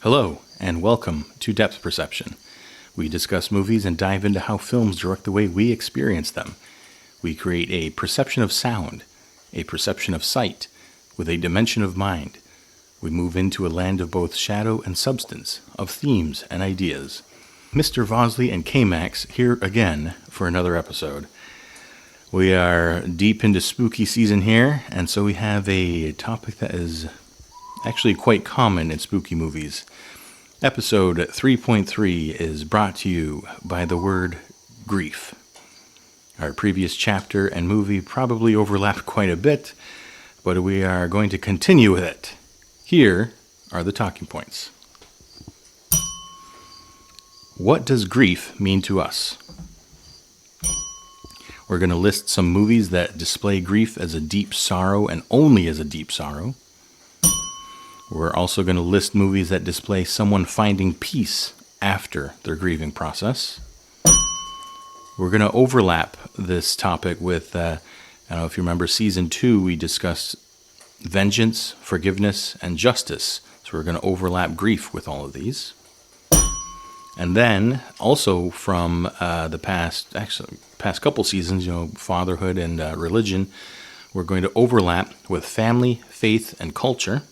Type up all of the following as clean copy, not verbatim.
Hello, and welcome to Depth Perception. We discuss movies and dive into how films direct the way we experience them. We create a perception of sound, a perception of sight, with a dimension of mind. We move into a land of both shadow and substance, of themes and ideas. Mr. Vozly and KMax here again for another episode. We are deep into spooky season here, and so we have a topic that is actually quite common in spooky movies. Episode 3.3 is brought to you by the word grief. Our previous chapter and movie probably overlapped quite a bit, but we are going to continue with it. Here are the talking points. What does grief mean to us? We're going to list some movies that display grief as a deep sorrow and only as a deep sorrow. We're also going to list movies that display someone finding peace after their grieving process. We're going to overlap this topic with, I don't know if you remember, Season 2, we discussed vengeance, forgiveness, and justice. So we're going to overlap grief with all of these. And then, also from the past couple seasons, fatherhood and religion, we're going to overlap with family, faith, and culture.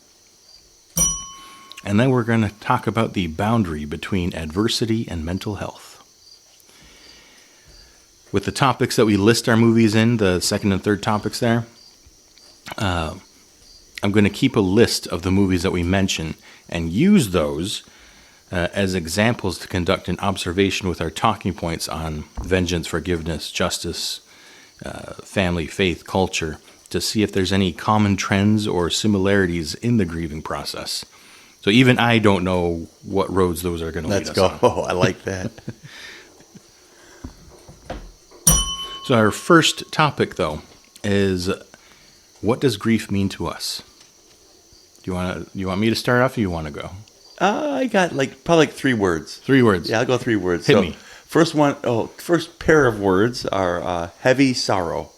And then we're going to talk about the boundary between adversity and mental health. With the topics that we list our movies in, the second and third topics there, I'm going to keep a list of the movies that we mention and use those as examples to conduct an observation with our talking points on vengeance, forgiveness, justice, family, faith, culture, to see if there's any common trends or similarities in the grieving process. So even I don't know what roads those are going to lead us on. Let's go. I like that. So our first topic, though, is what does grief mean to us? Do you want me to start off, or you want to go? I got probably 3 words. 3 words. Yeah, I'll go 3 words. Hit me. First pair of words are heavy sorrow,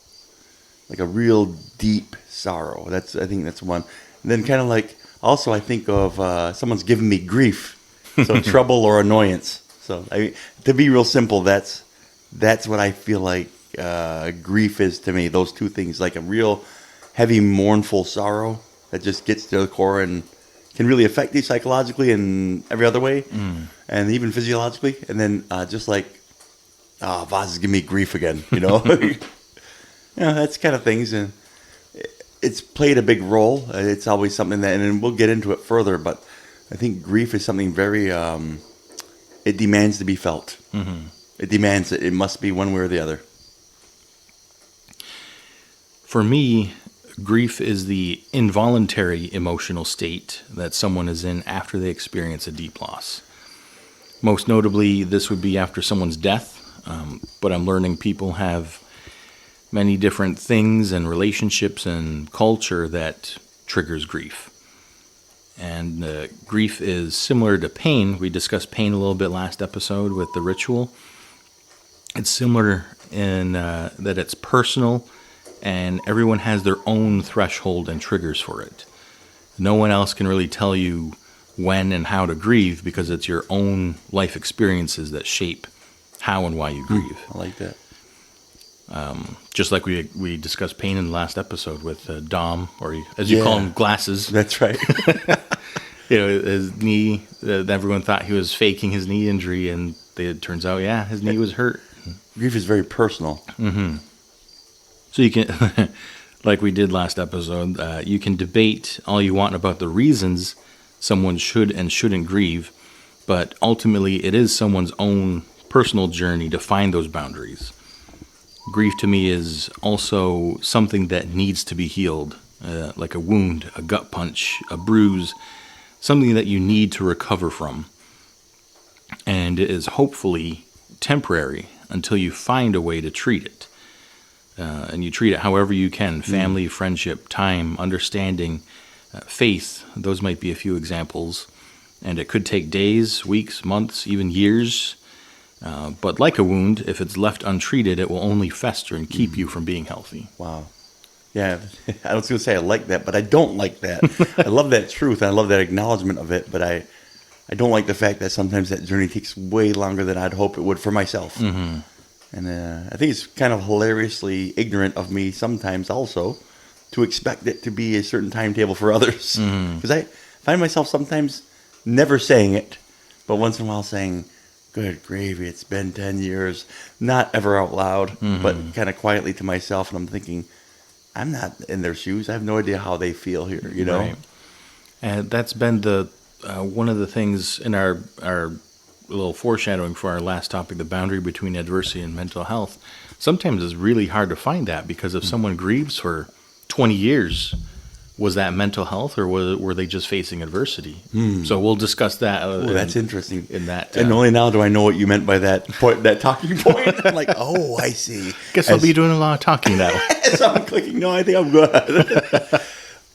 like a real deep sorrow. I think that's one. And then kind of also I think of someone's giving me grief, so trouble or annoyance. So to be real simple, that's what I feel like grief is to me. Those 2 things, like a real heavy mournful sorrow that just gets to the core and can really affect you psychologically and every other way, and even physiologically. And then just Voz is giving me grief again, that's kind of things. And it's played a big role. It's always something that, and we'll get into it further, but I think grief is something very, it demands to be felt. Mm-hmm. It demands it. It must be one way or the other. For me, grief is the involuntary emotional state that someone is in after they experience a deep loss. Most notably, this would be after someone's death, but I'm learning people have many different things and relationships and culture that triggers grief. And grief is similar to pain. We discussed pain a little bit last episode with the ritual. It's similar in that it's personal, and everyone has their own threshold and triggers for it. No one else can really tell you when and how to grieve because it's your own life experiences that shape how and why you grieve. I like that. Just like we discussed pain in the last episode with Dom, or as you call him, Glasses. That's right. His knee, everyone thought he was faking his knee injury, and it turns out, his knee was hurt. Grief is very personal. Mm-hmm. So you can, like we did last episode, you can debate all you want about the reasons someone should and shouldn't grieve, but ultimately it is someone's own personal journey to find those boundaries. Grief to me is also something that needs to be healed, like a wound, a gut punch, a bruise, something that you need to recover from. And it is hopefully temporary until you find a way to treat it. And you treat it however you can, family, friendship, time, understanding, faith. Those might be a few examples. And it could take days, weeks, months, even years. But like a wound, if it's left untreated, it will only fester and keep you from being healthy. Wow. Yeah, I was going to say I like that, but I don't like that. I love that truth. I love that acknowledgement of it, but I don't like the fact that sometimes that journey takes way longer than I'd hope it would for myself. Mm-hmm. And I think it's kind of hilariously ignorant of me sometimes also to expect it to be a certain timetable for others. Because I find myself sometimes never saying it, but once in a while saying, good gravy, it's been 10 years. Not ever out loud, but kind of quietly to myself. And I'm thinking, I'm not in their shoes. I have no idea how they feel here, you know? Right. And that's been the one of the things in our little foreshadowing for our last topic, the boundary between adversity and mental health. Sometimes it's really hard to find that because if someone grieves for 20 years, was that mental health or were they just facing adversity? So we'll discuss that. That's interesting. In that, and only now do I know what you meant by that point, that talking point. I'm like, oh, I see. Guess I'll be doing a lot of talking now. As I'm clicking, no, I think I'm good.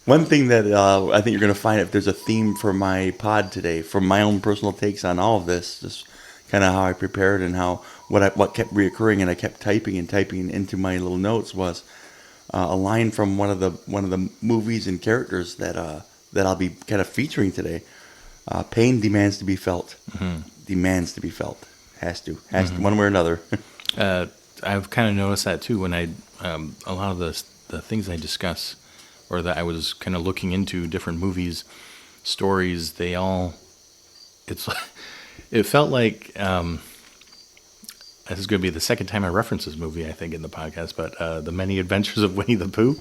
One thing that I think you're going to find, if there's a theme for my pod today, from my own personal takes on all of this, just kind of how I prepared and how what kept reoccurring, and I kept typing into my little notes was a line from one of the movies and characters that I'll be kind of featuring today. Pain demands to be felt. Demands to be felt. Has to one way or another. I've kind of noticed that too when I a lot of the things I discuss, or that I was kind of looking into different movies, stories, it felt like, this is going to be the second time I reference this movie, I think, in the podcast, but The Many Adventures of Winnie the Pooh,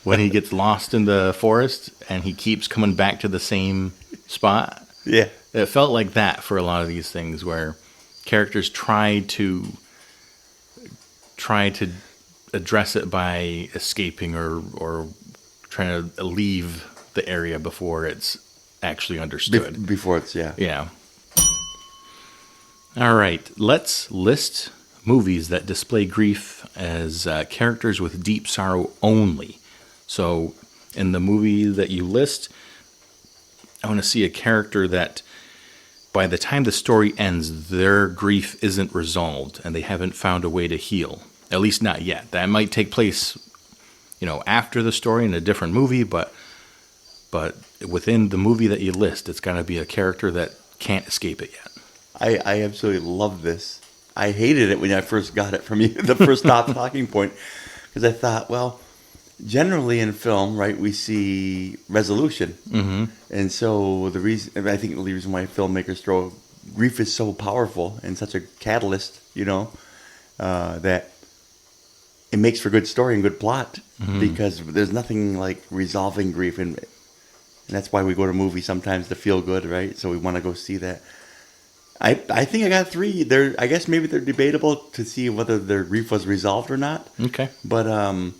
when he gets lost in the forest and he keeps coming back to the same spot. Yeah. It felt like that for a lot of these things where characters try to address it by escaping or trying to leave the area before it's actually understood. Before it's, yeah. Yeah. All right. Let's list movies that display grief as characters with deep sorrow only. So in the movie that you list, I want to see a character that by the time the story ends, their grief isn't resolved and they haven't found a way to heal. At least not yet. That might take place, after the story in a different movie, but within the movie that you list, it's got to be a character that can't escape it yet. I absolutely love this. I hated it when I first got it from you, the first top talking point, because I thought, well, generally in film, right, we see resolution. And so I think the reason why filmmakers throw grief is so powerful and such a catalyst, that it makes for good story and good plot, because there's nothing like resolving grief, and that's why we go to movies sometimes to feel good, right? So we want to go see that. I think I got 3. I guess maybe they're debatable to see whether their grief was resolved or not. Okay. But I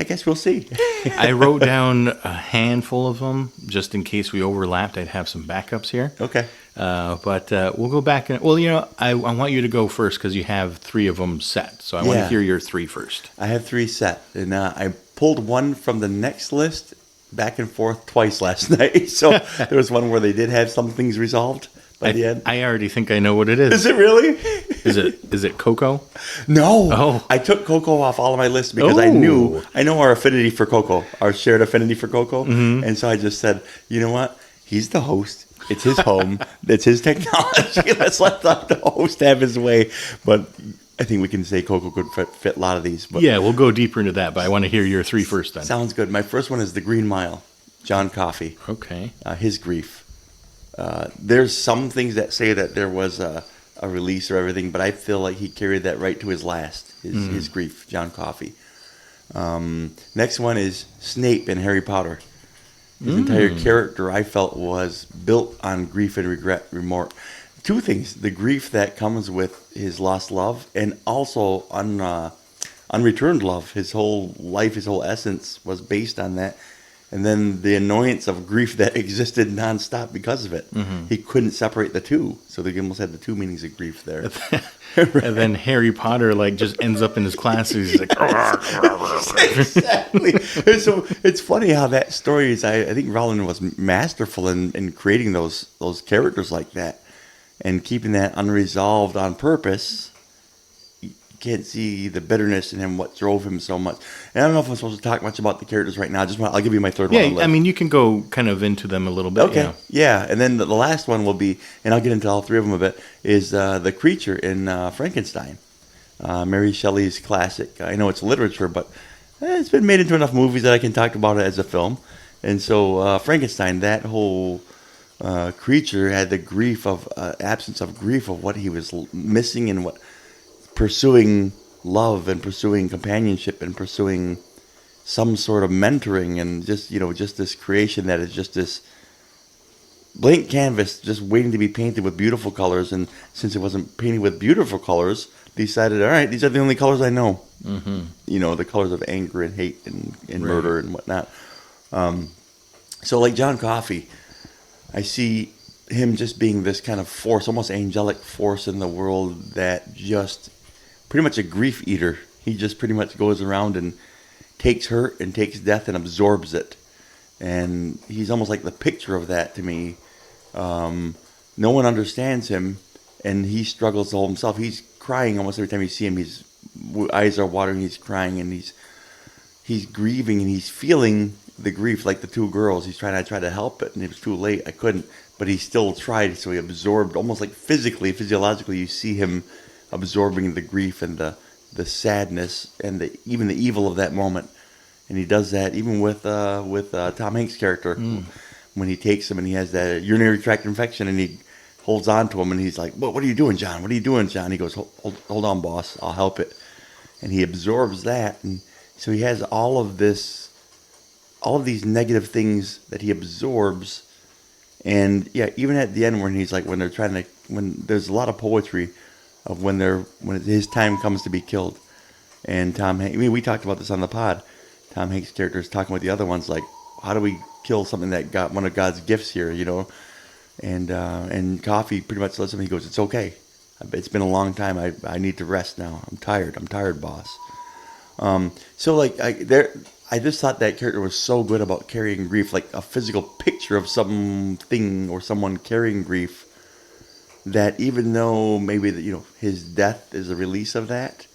guess we'll see. I wrote down a handful of them just in case we overlapped. I'd have some backups here. Okay. But we'll go back. I want you to go first because you have 3 of them set. So I want to hear your 3 first. I have 3 set. And I pulled one from the next list back and forth twice last night. So there was one where they did have some things resolved by the end. I already think I know what it is. Is it really? Is it Coco? No. Oh. I took Coco off all of my lists because I know our affinity for Coco, our shared affinity for Coco. And so I just said, you know what? He's the host. It's his home. It's his technology. Let's let the host have his way. But I think we can say Coco could fit a lot of these. But yeah, we'll go deeper into that, but I want to hear your 3 first then. Sounds good. My first one is The Green Mile, John Coffey. Okay. His grief. There's some things that say that there was a release or everything, but I feel like he carried that right to his last, his grief, John Coffey. Next one is Snape in Harry Potter. His entire character, I felt, was built on grief and regret, remorse. 2 things: the grief that comes with his lost love, and also unreturned love. His whole life, his whole essence was based on that. And then the annoyance of grief that existed nonstop because of it. He couldn't separate the 2, so they almost had the 2 meanings of grief there. And then Harry Potter just ends up in his class. He's like, exactly. And so it's funny how that story is. I think Rowling was masterful in creating those characters like that, and keeping that unresolved on purpose. can't see the bitterness in him, what drove him so much. And I don't know if I'm supposed to talk much about the characters right now. I'll give you my third one. Yeah, I mean, you can go kind of into them a little bit. Okay, yeah. And then the last one will be, and I'll get into all three of them a bit, is the creature in Frankenstein. Mary Shelley's classic. I know it's literature, but it's been made into enough movies that I can talk about it as a film. And so Frankenstein, that whole creature had the grief of absence of grief of what he was missing and what pursuing love and pursuing companionship and pursuing some sort of mentoring and just this creation that is just this blank canvas just waiting to be painted with beautiful colors. And since it wasn't painted with beautiful colors, decided, all right, these are the only colors I know. Mm-hmm. The colors of anger and hate and right. Murder and whatnot. So like John Coffey, I see him just being this kind of force, almost angelic force in the world that just pretty much a grief eater. He just pretty much goes around and takes hurt and takes death and absorbs it. And he's almost like the picture of that to me. No one understands him, and he struggles to hold himself. He's crying almost every time you see him. His eyes are watering, he's crying, and he's grieving, and he's feeling the grief like the two girls. I tried to help it, and it was too late. I couldn't. But he still tried, so he absorbed, almost like physiologically, you see him absorbing the grief and the sadness and even the evil of that moment. And he does that even with Tom Hanks' character when he takes him and he has that urinary tract infection and he holds on to him and he's like, what are you doing, John? What are you doing, John? He goes, hold on, boss. I'll help it. And he absorbs that. And so he has all of these negative things that he absorbs. And yeah, even at the end when he's like, when there's a lot of poetry of when his time comes to be killed. And Tom Hanks, we talked about this on the pod. Tom Hanks' character is talking with the other ones, like, how do we kill something that got one of God's gifts here, And Coffee pretty much lets him. He goes, it's okay. It's been a long time. I need to rest now. I'm tired, boss. So like I just thought that character was so good about carrying grief, like a physical picture of something or someone carrying grief. That even though maybe his death is a release of that,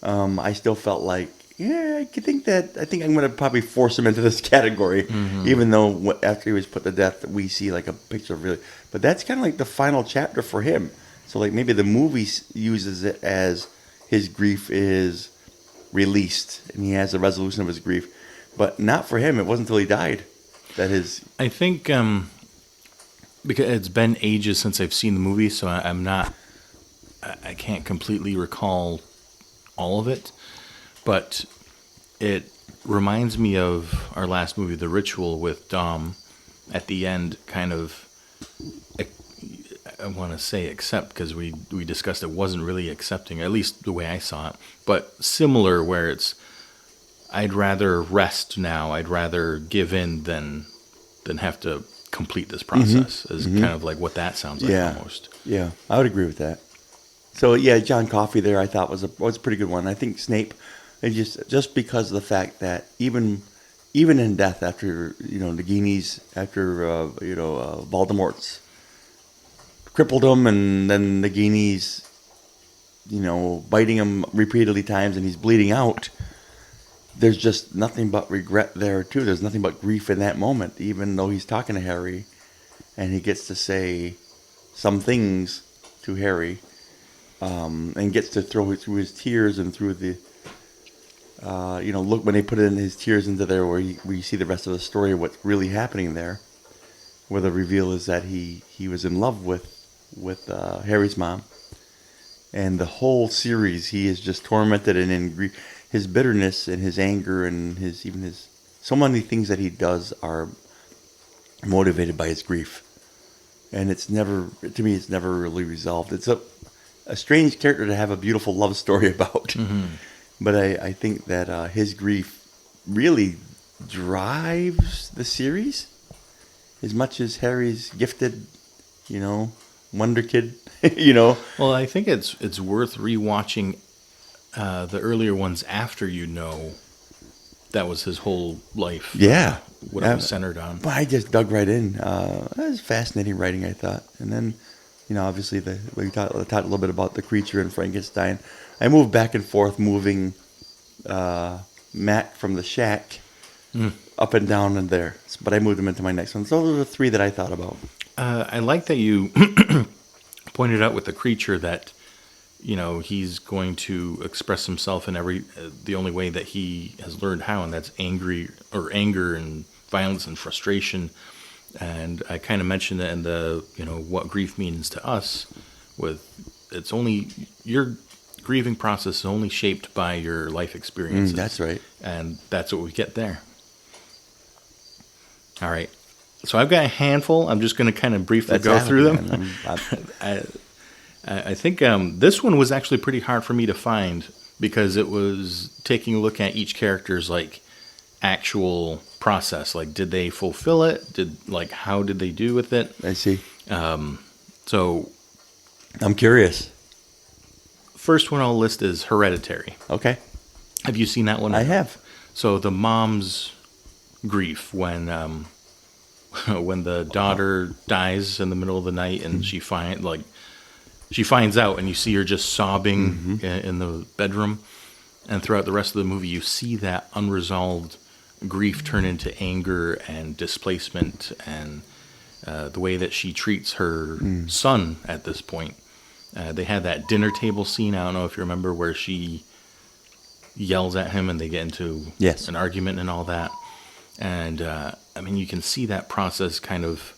I still felt like, yeah, I think I'm going to probably force him into this category, even though after he was put to death, we see like a picture of really. But that's kind of like the final chapter for him. So like maybe the movie uses it as his grief is released and he has a resolution of his grief, but not for him. It wasn't until he died that his. I think because it's been ages since I've seen the movie, so I can't completely recall all of it. But it reminds me of our last movie, The Ritual, with Dom at the end, kind of, I want to say accept, because we discussed it wasn't really accepting, at least the way I saw it, but similar where it's, I'd rather rest now, I'd rather give in than have to complete this process, is kind of like what that sounds like almost. Yeah, I would agree with that. So yeah, John Coffey there I thought was a pretty good one. I think Snape, and just because of the fact that even in death after Nagini's Voldemort's crippled him and then Nagini's biting him repeatedly times and he's bleeding out, there's just nothing but regret there too. There's nothing but grief in that moment, even though he's talking to Harry and he gets to say some things to Harry. And gets to throw it through his tears and through the, look when they put in his tears into there where you see the rest of the story, what's really happening there, where the reveal is that he was in love with Harry's mom, and the whole series he is just tormented and in grief. His bitterness and his anger and his so many things that he does are motivated by his grief, and it's never really resolved. It's a strange character to have a beautiful love story about. But I think that his grief really drives the series as much as Harry's gifted, wonder kid, Well, I think it's worth rewatching the earlier ones after that was his whole life. Yeah. What it was centered on. But I just dug right in. That was fascinating writing, I thought. And then Obviously we talked a little bit about the creature in Frankenstein. I moved back and forth, moving Mac from the shack up and down and there, but I moved him into my next one. So those are the three that I thought about. I like that you pointed out with the creature that he's going to express himself in the only way that he has learned how, and that's anger and violence and frustration. And I kind of mentioned that in the what grief means to us. It's only your grieving process is only shaped by your life experiences. That's right, and that's what we get there. All right, so I've got a handful. I'm just going to kind of briefly go through them. I think this one was actually pretty hard for me to find because it was taking a look at each character's actual process. Did they fulfill it? How did they do with it? I see. So I'm curious. First one I'll list is Hereditary. Okay. Have you seen that one? I have. So the mom's grief when when the daughter dies in the middle of the night and she finds out, and you see her just sobbing in the bedroom. And throughout the rest of the movie, you see that unresolved grief turn into anger and displacement, and the way that she treats her son at this point. They had that dinner table scene, I don't know if you remember, where she yells at him and they get into an argument and all that. And, you can see that process kind of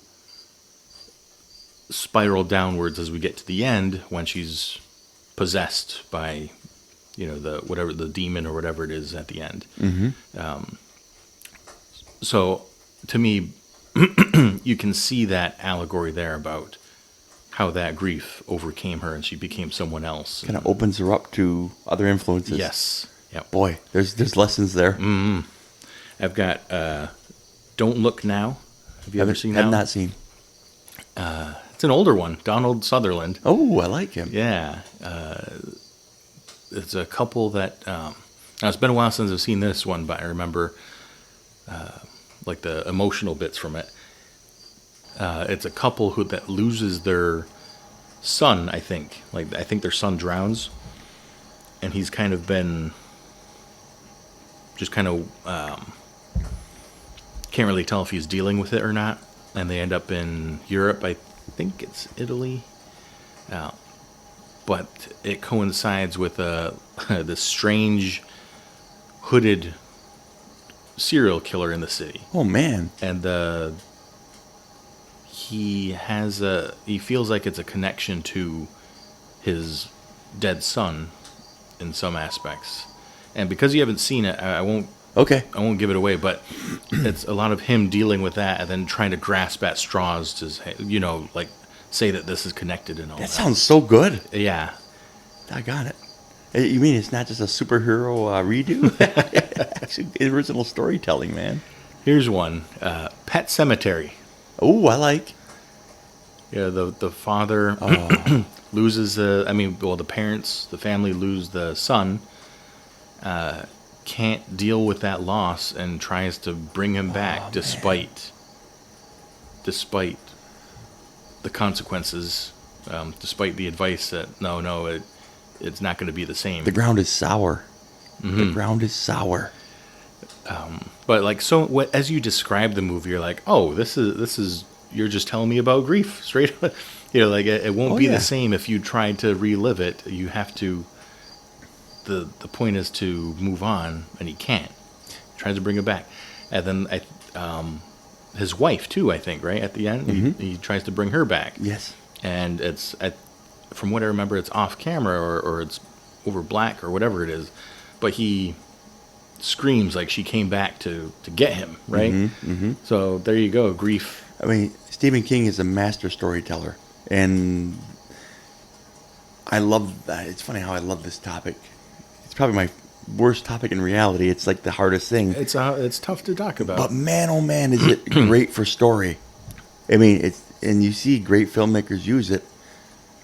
spiral downwards as we get to the end when she's possessed by the demon or whatever it is at the end. So to me you can see that allegory there about how that grief overcame her and she became someone else. Kind of opens her up to other influences. Yes. Yep. Boy, there's lessons there. I've got Don't Look Now. Have you ever seen that? I've not seen. It's an older one, Donald Sutherland. Oh, I like him. Yeah. It's a couple that... now, it's been a while since I've seen this one, but I remember the emotional bits from it. It's a couple that loses their son, I think. I think their son drowns. And he's kind of been... just kind of... can't really tell if he's dealing with it or not. And they end up in Europe. I think it's Italy. But it coincides with this strange hooded serial killer in the city. Oh, man. And he feels like it's a connection to his dead son in some aspects. And because you haven't seen it, I won't give it away, but it's a lot of him dealing with that and then trying to grasp at straws to, say that this is connected and all that. That sounds so good. Yeah. I got it. You mean it's not just a superhero redo? Actually, original storytelling, man. Here's one. Pet Sematary. Oh, I like. Yeah, the father loses the parents, the family lose the son. Can't deal with that loss and tries to bring him back despite the consequences, despite the advice that it's not going to be the same. The ground is sour. The ground is sour. But as you describe the movie, you're like, oh, this is you're just telling me about grief straight up. It won't be the same if you tried to relive it. You have to. The point is to move on, and he can't. He tries to bring it back, and then his wife too. I think right at the end, he tries to bring her back. Yes, and it's from what I remember, it's off camera or it's over black or whatever it is, but he screams like she came back to get him. Right. So there you go, grief. I mean, Stephen King is a master storyteller, and I love that. It's funny how I love this topic. Probably my worst topic in reality. It's the hardest thing. It's tough to talk about. But man, oh man, is it great for story. I mean, and you see great filmmakers use it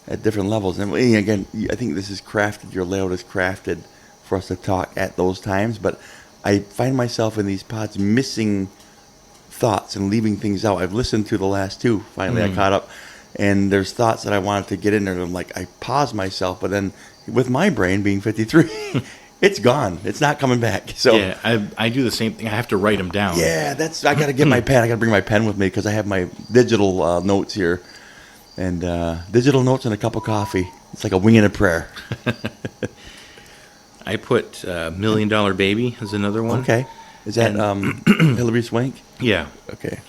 at different levels. And again, I think this is crafted, your layout is crafted for us to talk at those times. But I find myself in these pods missing thoughts and leaving things out. I've listened to the last two. Finally, I caught up. and there's thoughts that I wanted to get in there. And I'm like, I pause myself, but then with my brain being 53, it's gone. It's not coming back. So Yeah, I do the same thing. I have to write them down. yeah, I got to get my pen. I got to bring my pen with me because I have my digital notes here, and digital notes and a cup of coffee. It's like a wing and a prayer. I put $1 Million Baby as another one. Okay, is that Hilary Swank? Yeah. Okay,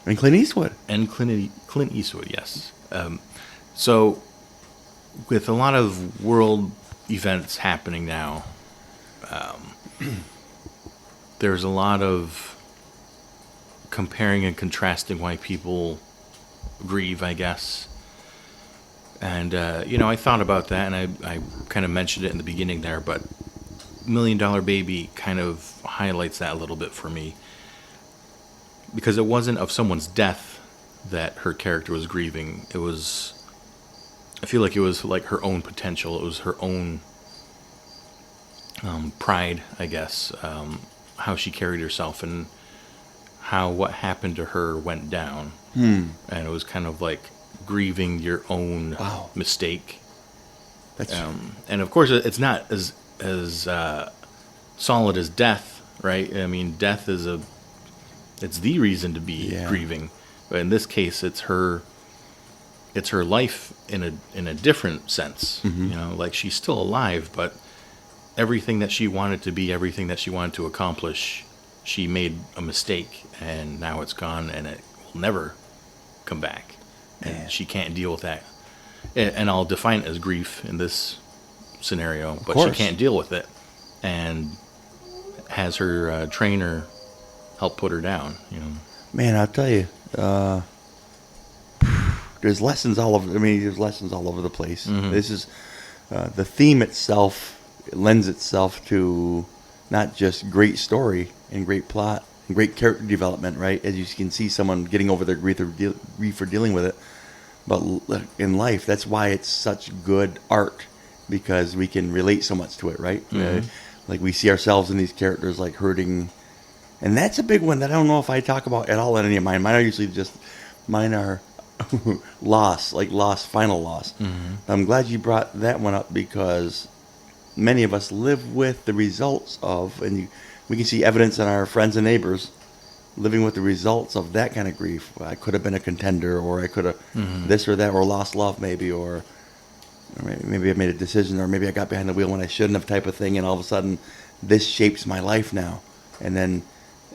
and Clint Eastwood. And Clint Eastwood, yes. So, with a lot of world events happening now, there's a lot of comparing and contrasting why people grieve, I guess. And, I thought about that, and I kind of mentioned it in the beginning there, but $1 Million Baby kind of highlights that a little bit for me. Because it wasn't of someone's death that her character was grieving. I feel like it was like her own potential. It was her own pride, I guess, how she carried herself and how what happened to her went down. And it was kind of like grieving your own mistake. That's and of course, it's not as solid as death, right? I mean, death is it's the reason to be grieving, but in this case, it's her life in a different sense. Like she's still alive, but everything that she wanted to be, everything that she wanted to accomplish, she made a mistake, and now it's gone, and it will never come back. And she can't deal with that. And I'll define it as grief in this scenario, but she can't deal with it, and has her trainer help put her down. Man, I'll tell you, there's lessons all over. There's lessons all over the place. This is the theme itself. It lends itself to not just great story and great plot and great character development, right? As you can see, someone getting over their grief or dealing with it. But in life, that's why it's such good art, because we can relate so much to it, right? Like we see ourselves in these characters like hurting, and that's a big one that I don't know if I talk about at all in any of mine. Mine are usually loss, like loss, final loss. I'm glad you brought that one up, because many of us live with the results of, and we can see evidence in our friends and neighbors living with the results of that kind of grief. I could have been a contender, or I could have this or that, or lost love maybe, or maybe I made a decision, or maybe I got behind the wheel when I shouldn't have, type of thing, and all of a sudden this shapes my life now. And then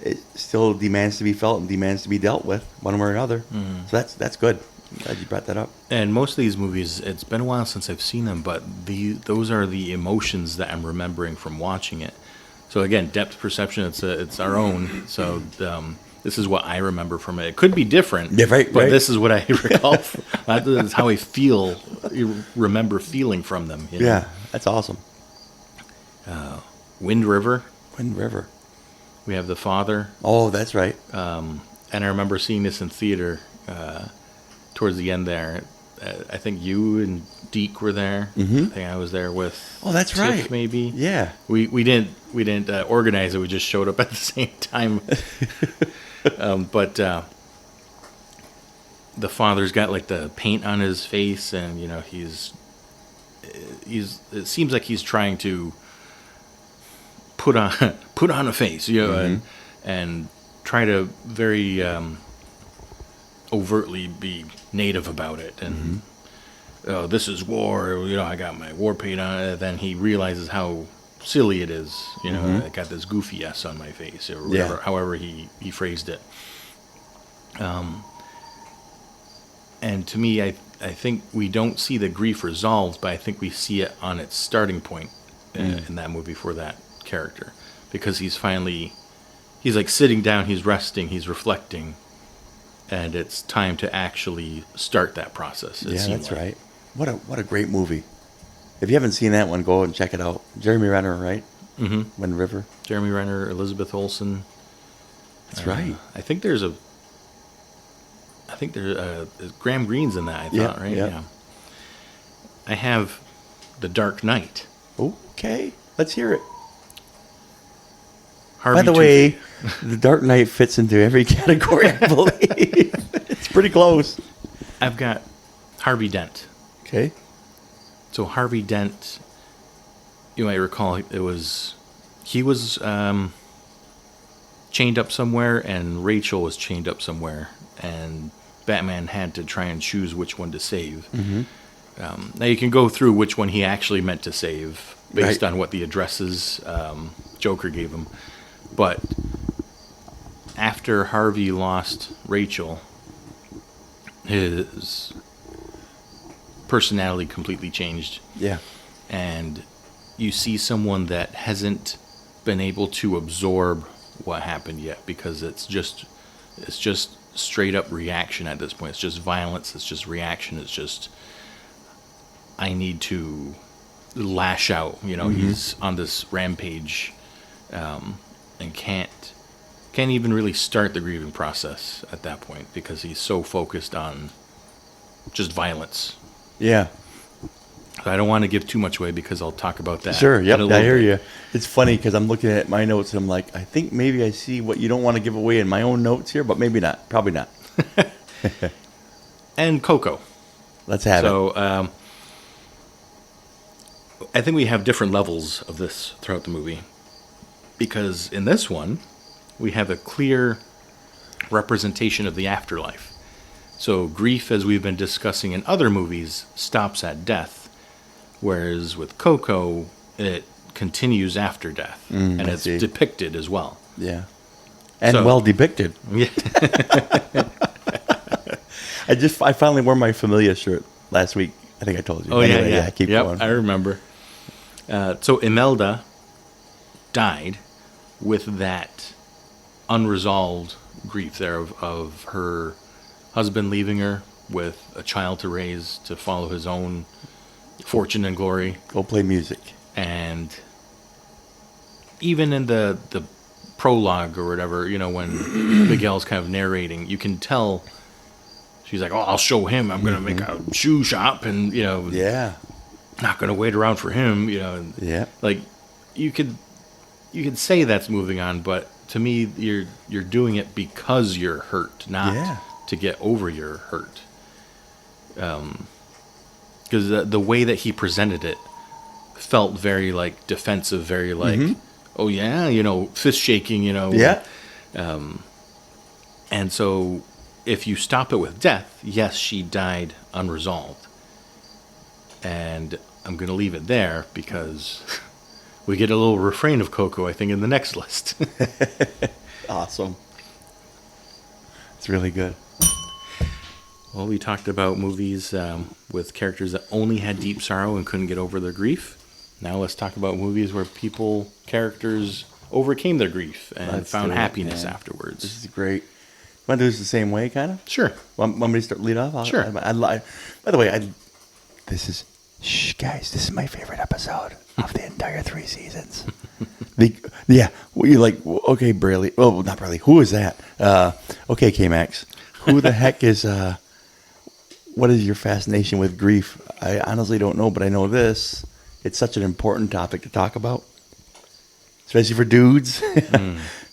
it still demands to be felt and demands to be dealt with one way or another. So that's good. I'm glad you brought that up. And most of these movies, it's been a while since I've seen them, but those are the emotions that I'm remembering from watching it. So again, depth perception, it's our own. So this is what I remember from it. It could be different, but this is what I recall. This is how I feel. You remember feeling from them. Yeah, that's awesome. Wind River. We have the father. Oh, that's right. And I remember seeing this in theater towards the end there. I think you and Deke were there. I think I was there with. Oh, that's Tiff, right. Maybe. Yeah. We didn't organize it. We just showed up at the same time. But the father's got like the paint on his face, and he's. It seems like he's trying to put on a face, and try to very overtly be native about it, and oh, this is war. I got my war paint on it. Then he realizes how silly it is. I got this goofy S on my face, or whatever, however he phrased it. And to me, I think we don't see the grief resolved, but I think we see it on its starting point in that movie for that character, because he's like sitting down, he's resting, he's reflecting, and it's time to actually start that process. That's right. What a great movie. If you haven't seen that one, go and check it out. Jeremy Renner, right? Wind River. Jeremy Renner, Elizabeth Olsen. That's right. I think there's Graham Greene's in that, I thought, right? Yeah. I have The Dark Knight. Okay, let's hear it. Harvey By the way, The Dark Knight fits into every category, I believe. It's pretty close. I've got Harvey Dent. Okay. So Harvey Dent, you might recall, he was chained up somewhere, and Rachel was chained up somewhere, and Batman had to try and choose which one to save. Mm-hmm. Now you can go through which one he actually meant to save based Right. on what the addresses Joker gave him, but after Harvey lost Rachel, his personality completely changed, Yeah. and you see someone that hasn't been able to absorb what happened yet, because it's just straight up reaction at this point. It's just violence, it's just reaction, it's just I need to lash out. He's on this rampage, and can't even really start the grieving process at that point because he's so focused on just violence. Yeah. So I don't want to give too much away because I'll talk about that. Sure. Yep. in a I little hear bit. you. It's funny because I'm looking at my notes and I'm like, I think maybe I see what you don't want to give away in my own notes here, but maybe not. Probably not. And Coco. Let's have it. So I think we have different levels of this throughout the movie, because in this one we have a clear representation of the afterlife. So grief, as we've been discussing in other movies, stops at death, whereas with Coco it continues after death, and I it's see. depicted as well. Yeah. And So- well depicted. Yeah. I finally wore my Familia shirt last week. I think I told you. Oh, Anyway, yeah. Keep Yep, going. I remember. So Imelda died with that unresolved grief there of her husband leaving her with a child to raise to follow his own fortune and glory. Go play music. And even in the prologue or whatever, when Miguel's kind of narrating, you can tell she's like, "Oh, I'll show him. I'm going to make a shoe shop, and Yeah. not going to wait around for him." And Yeah. like you could say that's moving on, but to me, you're doing it because you're hurt, not Yeah. to get over your hurt. Because the way that he presented it felt very like defensive, very like, oh yeah, fist shaking, Yeah. And so if you stop it with death, yes, she died unresolved. And I'm going to leave it there because we get a little refrain of Coco, I think, in the next list. Awesome. It's really good. Well, we talked about movies with characters that only had deep sorrow and couldn't get over their grief. Now let's talk about movies where characters overcame their grief and Let's found do it, happiness man. afterwards. This is great. Want to do this the same way, kind of? Sure. Want me to start lead off? Sure. By the way, this is my favorite episode of the entire 3 seasons. Okay, Braley. Oh, not Braley. Who is that? Okay, KMax. Who the heck is? What is your fascination with grief? I honestly don't know, but I know this. It's such an important topic to talk about, especially for dudes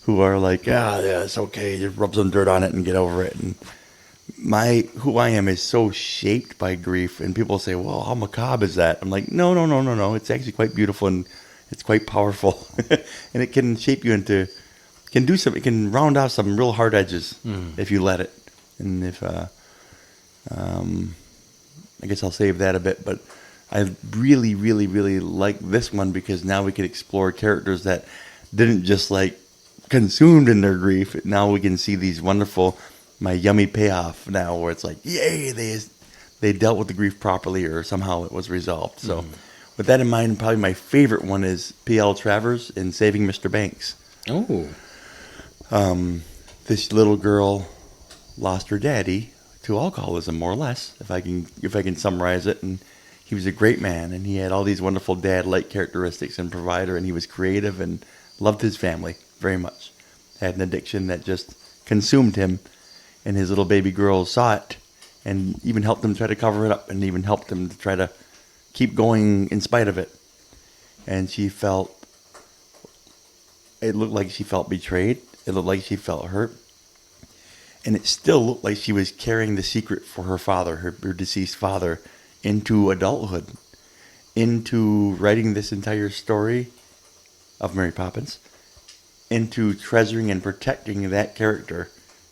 who are like, yeah, it's okay. Just rub some dirt on it and get over it. And who I am is so shaped by grief. And people say, well, how macabre is that? I'm like, no. It's actually quite beautiful and it's quite powerful. And it can shape you it can round off some real hard edges if you let it. And if, I guess I'll save that a bit, but I really, really, really like this one because now we can explore characters that didn't just like consumed in their grief. Now we can see these wonderful, my yummy payoff now where it's like, yay, they dealt with the grief properly or somehow it was resolved. So with that in mind, probably my favorite one is P.L. Travers in Saving Mr. Banks. Oh. This little girl lost her daddy to alcoholism, more or less, if I can summarize it. And he was a great man, and he had all these wonderful dad-like characteristics and provider, and he was creative and loved his family very much. Had an addiction that just consumed him, and his little baby girl saw it, and even helped him try to cover it up, and even helped him to try to keep going in spite of it. And it looked like she felt betrayed. It looked like she felt hurt. And it still looked like she was carrying the secret for her father, her deceased father, into adulthood, into writing this entire story of Mary Poppins, into treasuring and protecting that character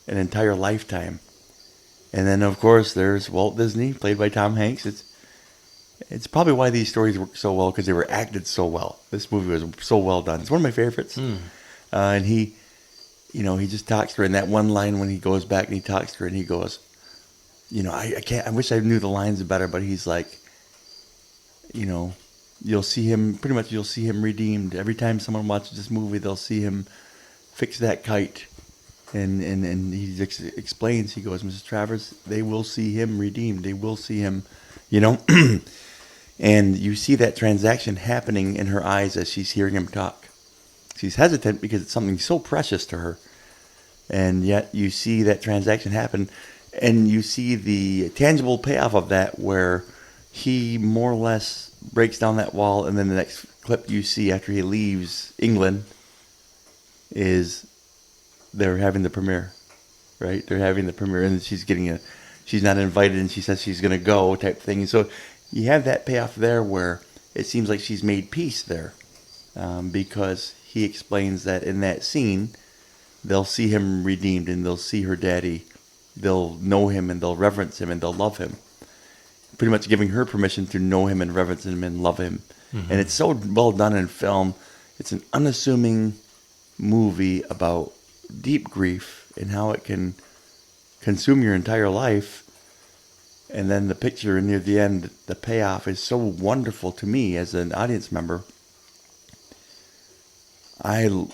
an entire lifetime. And then, of course, there's Walt Disney, played by Tom Hanks. It's probably why these stories work so well, because they were acted so well. This movie was so well done. It's one of my favorites. And he just talks to her in that one line when he goes back and he talks to her and he goes, I can't. I wish I knew the lines better, but he's like, you'll see him redeemed every time someone watches this movie. They'll see him fix that kite. And he explains, he goes, Mrs. Travers, they will see him redeemed. They will see him, and you see that transaction happening in her eyes as she's hearing him talk. She's hesitant because it's something so precious to her. And yet you see that transaction happen, and you see the tangible payoff of that, where he more or less breaks down that wall, and then the next clip you see after he leaves England is they're having the premiere, right? They're having the premiere, and she's not invited, and she says she's going to go, type thing. And so you have that payoff there where it seems like she's made peace there, because he explains that in that scene, they'll see him redeemed, and they'll see her daddy. They'll know him, and they'll reverence him, and they'll love him. Pretty much giving her permission to know him and reverence him and love him. Mm-hmm. And it's so well done in film. It's an unassuming movie about deep grief and how it can consume your entire life. And then the picture near the end, the payoff is so wonderful to me as an audience member. I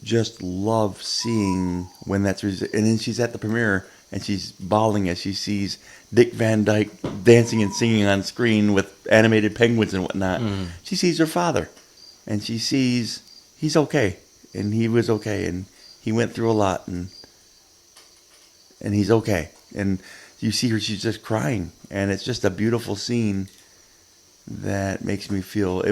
just love seeing when that's... And then she's at the premiere and she's bawling as she sees Dick Van Dyke dancing and singing on screen with animated penguins and whatnot. Mm. She sees her father, and she sees he's okay, and he was okay, and he went through a lot, and he's okay. And you see her, she's just crying, and it's just a beautiful scene that makes me feel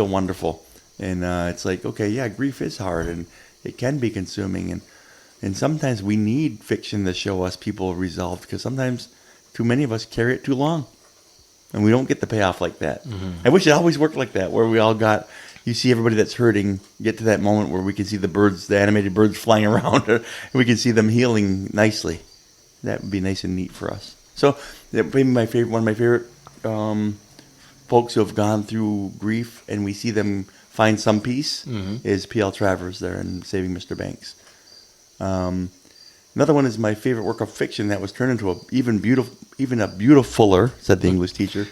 wonderful. And it's like, okay, yeah, grief is hard, and it can be consuming, and sometimes we need fiction to show us people resolved, because sometimes too many of us carry it too long, and we don't get the payoff like that. Mm-hmm. I wish it always worked like that, where we all got... You see everybody that's hurting get to that moment where we can see the animated birds flying around, and we can see them healing nicely. That would be nice and neat for us. So, maybe one of my favorite folks who have gone through grief, and we see them find some peace, is P.L. Travers there in Saving Mr. Banks. Another one is my favorite work of fiction that was turned into even a beautifuler, said the English teacher.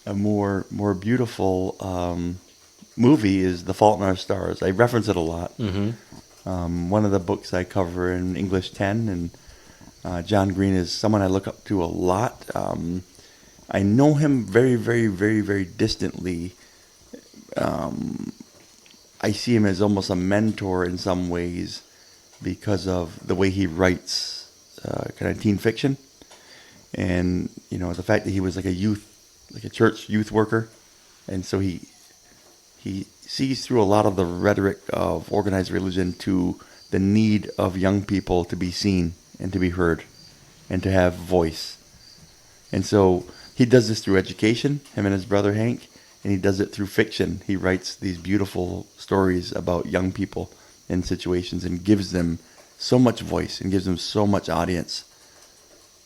A more beautiful movie is The Fault in Our Stars. I reference it a lot. Mm-hmm. One of the books I cover in English 10, and John Green is someone I look up to a lot. I know him very, very, very, very distantly. I see him as almost a mentor in some ways because of the way he writes kind of teen fiction. And, the fact that he was like a church youth worker. And so he sees through a lot of the rhetoric of organized religion to the need of young people to be seen and to be heard and to have voice. And so he does this through education, him and his brother Hank, and he does it through fiction. He writes these beautiful stories about young people in situations and gives them so much voice and gives them so much audience.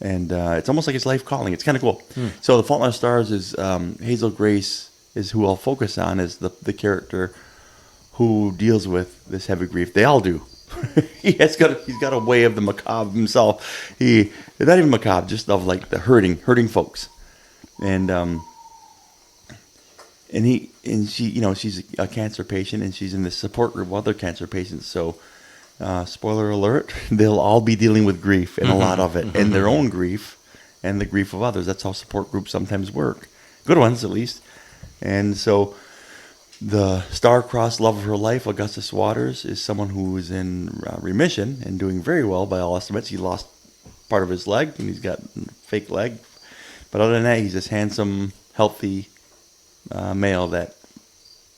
And it's almost like his life calling. It's kind of cool. So The Fault in Our Stars is Hazel Grace is who I'll focus on as the character who deals with this heavy grief. They all do. He's got a way of the macabre himself. Not even macabre, just of like the hurting folks. And she, she's a cancer patient, and she's in the support group of other cancer patients. So, spoiler alert, they'll all be dealing with grief, and a lot of it, and their own grief, and the grief of others. That's how support groups sometimes work. Good ones, at least. And so, the star-crossed love of her life, Augustus Waters, is someone who is in remission and doing very well by all estimates. He lost part of his leg, and he's got a fake leg. But other than that, he's this handsome, healthy male that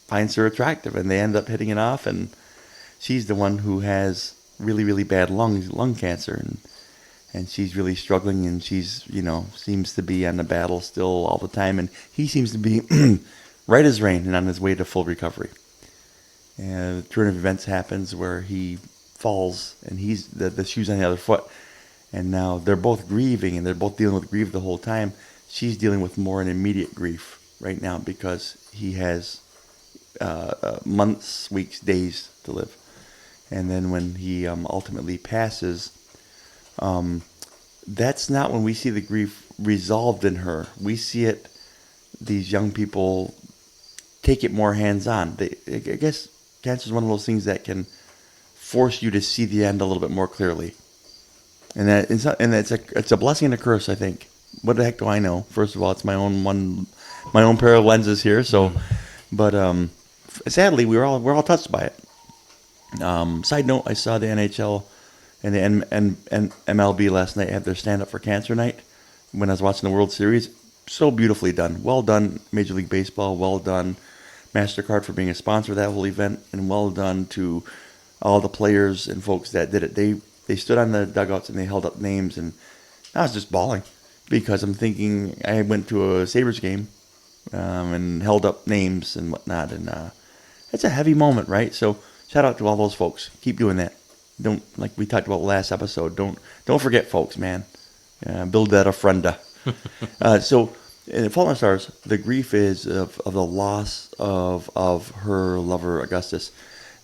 finds her attractive, and they end up hitting it off, and she's the one who has really, really bad lung cancer, and she's really struggling, and she's, seems to be on the battle still all the time, and he seems to be right as rain and on his way to full recovery. And the turn of events happens where he falls, and he's the shoe's on the other foot, and now they're both grieving, and they're both dealing with grief the whole time. She's dealing with more an immediate grief right now because he has months, weeks, days to live. And then when he ultimately passes, that's not when we see the grief resolved in her. We see it, these young people take it more hands-on. I guess cancer is one of those things that can force you to see the end a little bit more clearly. And it's a blessing and a curse, I think. What the heck do I know? First of all, it's my own pair of lenses here. So, but sadly, we're all touched by it. Side note: I saw the NHL and the MLB last night have their stand up for cancer night when I was watching the World Series. So beautifully done. Well done, Major League Baseball. Well done, MasterCard, for being a sponsor of that whole event, and well done to all the players and folks that did it. They stood on the dugouts and they held up names, and I was just bawling because I'm thinking I went to a Sabres game and held up names and whatnot, and it's a heavy moment, right? So shout out to all those folks. Keep doing that. Don't, like we talked about last episode, don't forget folks, man. Build that ofrenda. So in Fault in Our Stars, the grief is of the loss of her lover Augustus.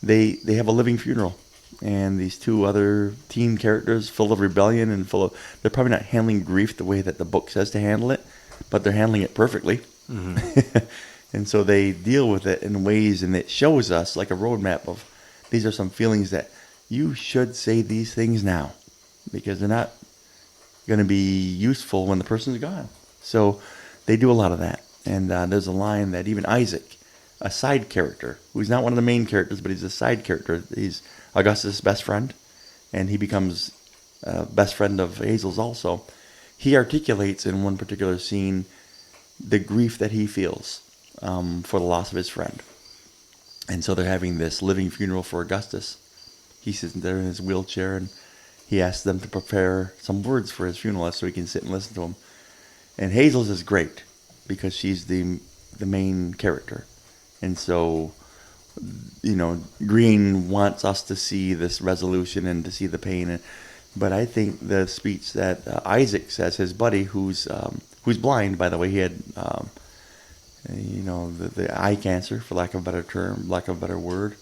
They have a living funeral, and these two other teen characters, full of rebellion and they're probably not handling grief the way that the book says to handle it, but they're handling it perfectly. Mm-hmm. And so they deal with it in ways, and it shows us like a roadmap of these are some feelings that you should say these things now, because they're not going to be useful when the person's gone. So they do a lot of that. And there's a line that even Isaac, a side character, who's not one of the main characters, but he's a side character. He's Augustus' best friend, and he becomes best friend of Hazel's also. He articulates in one particular scene the grief that he feels for the loss of his friend. And so they're having this living funeral for Augustus. He sits there in his wheelchair, and he asks them to prepare some words for his funeral so he can sit and listen to him. And Hazel's is great because she's the main character. And so, Green wants us to see this resolution and to see the pain. But I think the speech that Isaac says, his buddy, who's blind, by the way, he had, the eye cancer, for lack of a better term, lack of a better word.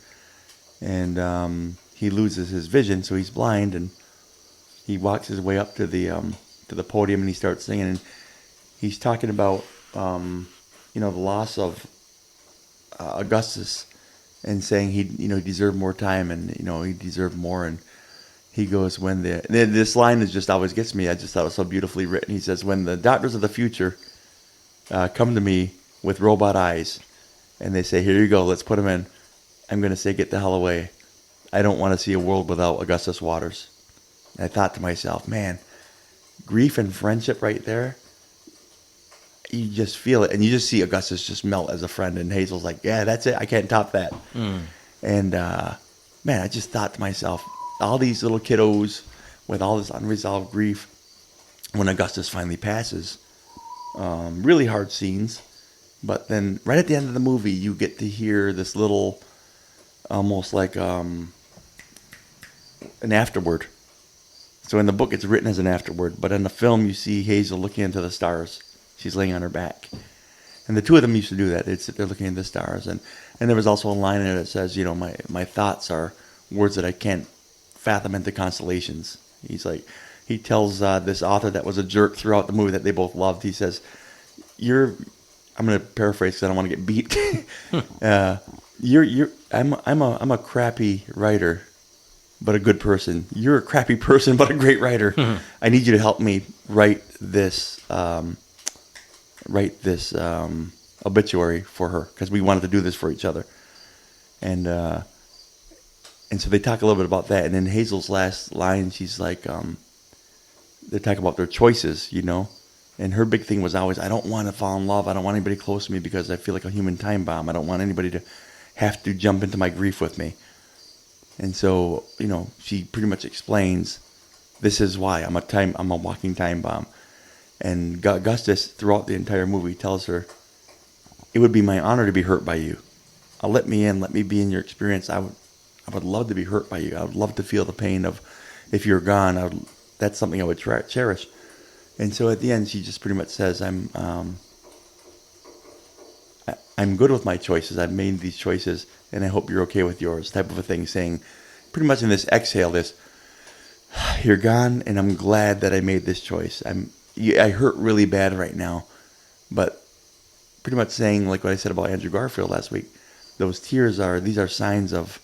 And he loses his vision, so he's blind, and he walks his way up to the podium, and he starts singing, and he's talking about the loss of Augustus, and saying he deserved more time, and he deserved more. And he goes, when this line is just always gets me. I just thought it was so beautifully written. He says, when the doctors of the future come to me with robot eyes, and they say, here you go, let's put them in, I'm going to say, get the hell away. I don't want to see a world without Augustus Waters. And I thought to myself, man, grief and friendship right there, you just feel it. And you just see Augustus just melt as a friend. And Hazel's like, yeah, that's it. I can't top that. And, man, I just thought to myself, all these little kiddos with all this unresolved grief, when Augustus finally passes, really hard scenes. But then right at the end of the movie, you get to hear this little, almost like an afterword. So in the book, it's written as an afterword. But in the film, you see Hazel looking into the stars. She's laying on her back. And the two of them used to do that. They'd sit there looking at the stars. And there was also a line in it that says, my thoughts are words that I can't fathom into constellations. He tells this author that was a jerk throughout the movie that they both loved. He says, I'm going to paraphrase because I don't want to get beat. I'm a crappy writer, but a good person. You're a crappy person, but a great writer. I need you to help me write this obituary for her, because we wanted to do this for each other. And so they talk a little bit about that. And in Hazel's last line, she's like, they talk about their choices, And her big thing was always, I don't want to fall in love. I don't want anybody close to me because I feel like a human time bomb. I don't want anybody to have to jump into my grief with me. And so, she pretty much explains, this is why I'm a walking time bomb. And Augustus, throughout the entire movie, tells her, it would be my honor to be hurt by you. Let me in. Let me be in your experience. I would love to be hurt by you. I would love to feel the pain of, if you're gone. That's something I would cherish. And so at the end, she just pretty much says, I'm good with my choices. I've made these choices, and I hope you're okay with yours, type of a thing, saying, pretty much in this exhale, you're gone, and I'm glad that I made this choice. I hurt really bad right now, but pretty much saying, like what I said about Andrew Garfield last week, those tears these are signs of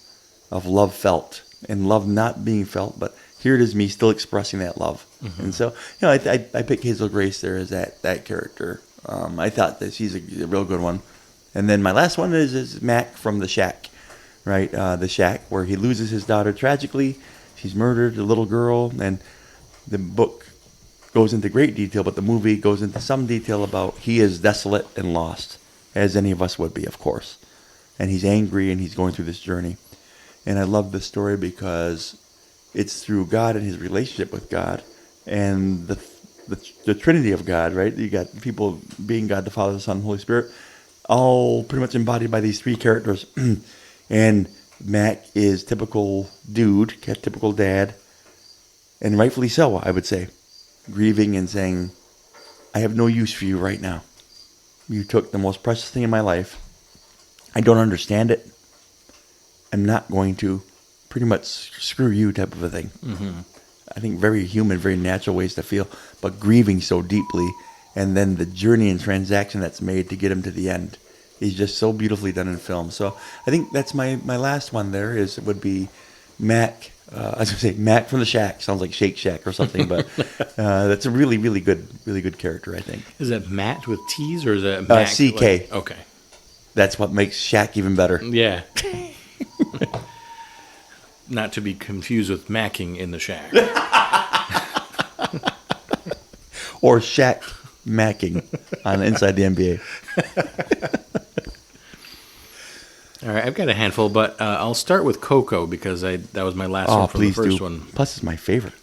love felt, and love not being felt, but here it is, me still expressing that love. Mm-hmm. And so, I picked Hazel Grace there as that character. I thought that she's a real good one. And then my last one is Mac from The Shack, right? The Shack, where he loses his daughter tragically. She's murdered, a little girl, and the book goes into great detail, but the movie goes into some detail about he is desolate and lost, as any of us would be, of course. And he's angry, and he's going through this journey. And I love this story because it's through God and his relationship with God and the Trinity of God, right? You got people being God, the Father, the Son, and Holy Spirit, all pretty much embodied by these three characters. And Mac is typical dude, typical dad, and rightfully so, I would say, grieving and saying, I have no use for you right now. You took the most precious thing in my life. I don't understand it. I'm not going to. Pretty much screw you type of a thing. Mm-hmm. I think very human, very natural ways to feel, but grieving so deeply, and then the journey and transaction that's made to get him to the end is just so beautifully done in film. So I think that's my last one there would be Mac. I was going to say Mac from The Shack. Sounds like Shake Shack or something, but that's a really, really good character, I think. Is that Matt with T's or is that Mac? CK. Okay. That's what makes Shack even better. Yeah. Not to be confused with macking in the shack. Or Shaq macking on Inside the NBA. All right, I've got a handful, but I'll start with Coco because that was my last one from the first one. Plus, it's my favorite.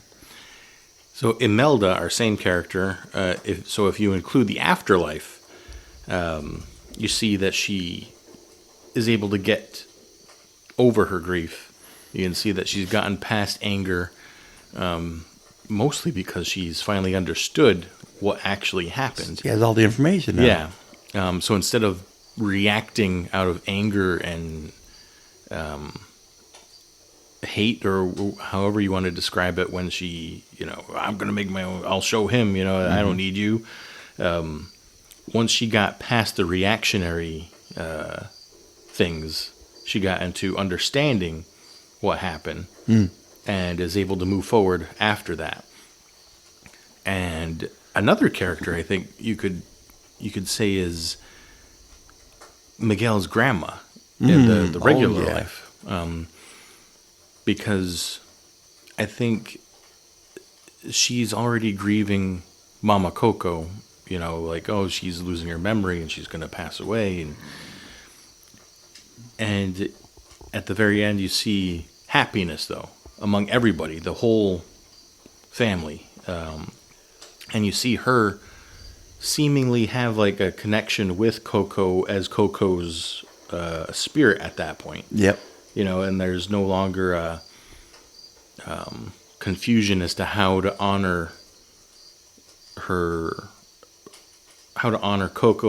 So Imelda, our same character, if you include the afterlife, you see that she is able to get over her grief. You can see that she's gotten past anger, mostly because she's finally understood what actually happened. She has all the information now. Yeah. So instead of reacting out of anger and hate, or however you want to describe it, when she, I'm going to make my own, I'll show him, mm-hmm. I don't need you. Once she got past the reactionary things, she got into understanding what happened and is able to move forward after that. And another character I think you could say is Miguel's grandma in the regular life. Because I think she's already grieving Mama Coco, she's losing her memory and she's going to pass away. And at the very end, you see happiness, though, among everybody, the whole family. And you see her seemingly have like a connection with Coco as Coco's spirit at that point. Yep. And there's no longer confusion as to how to honor Coco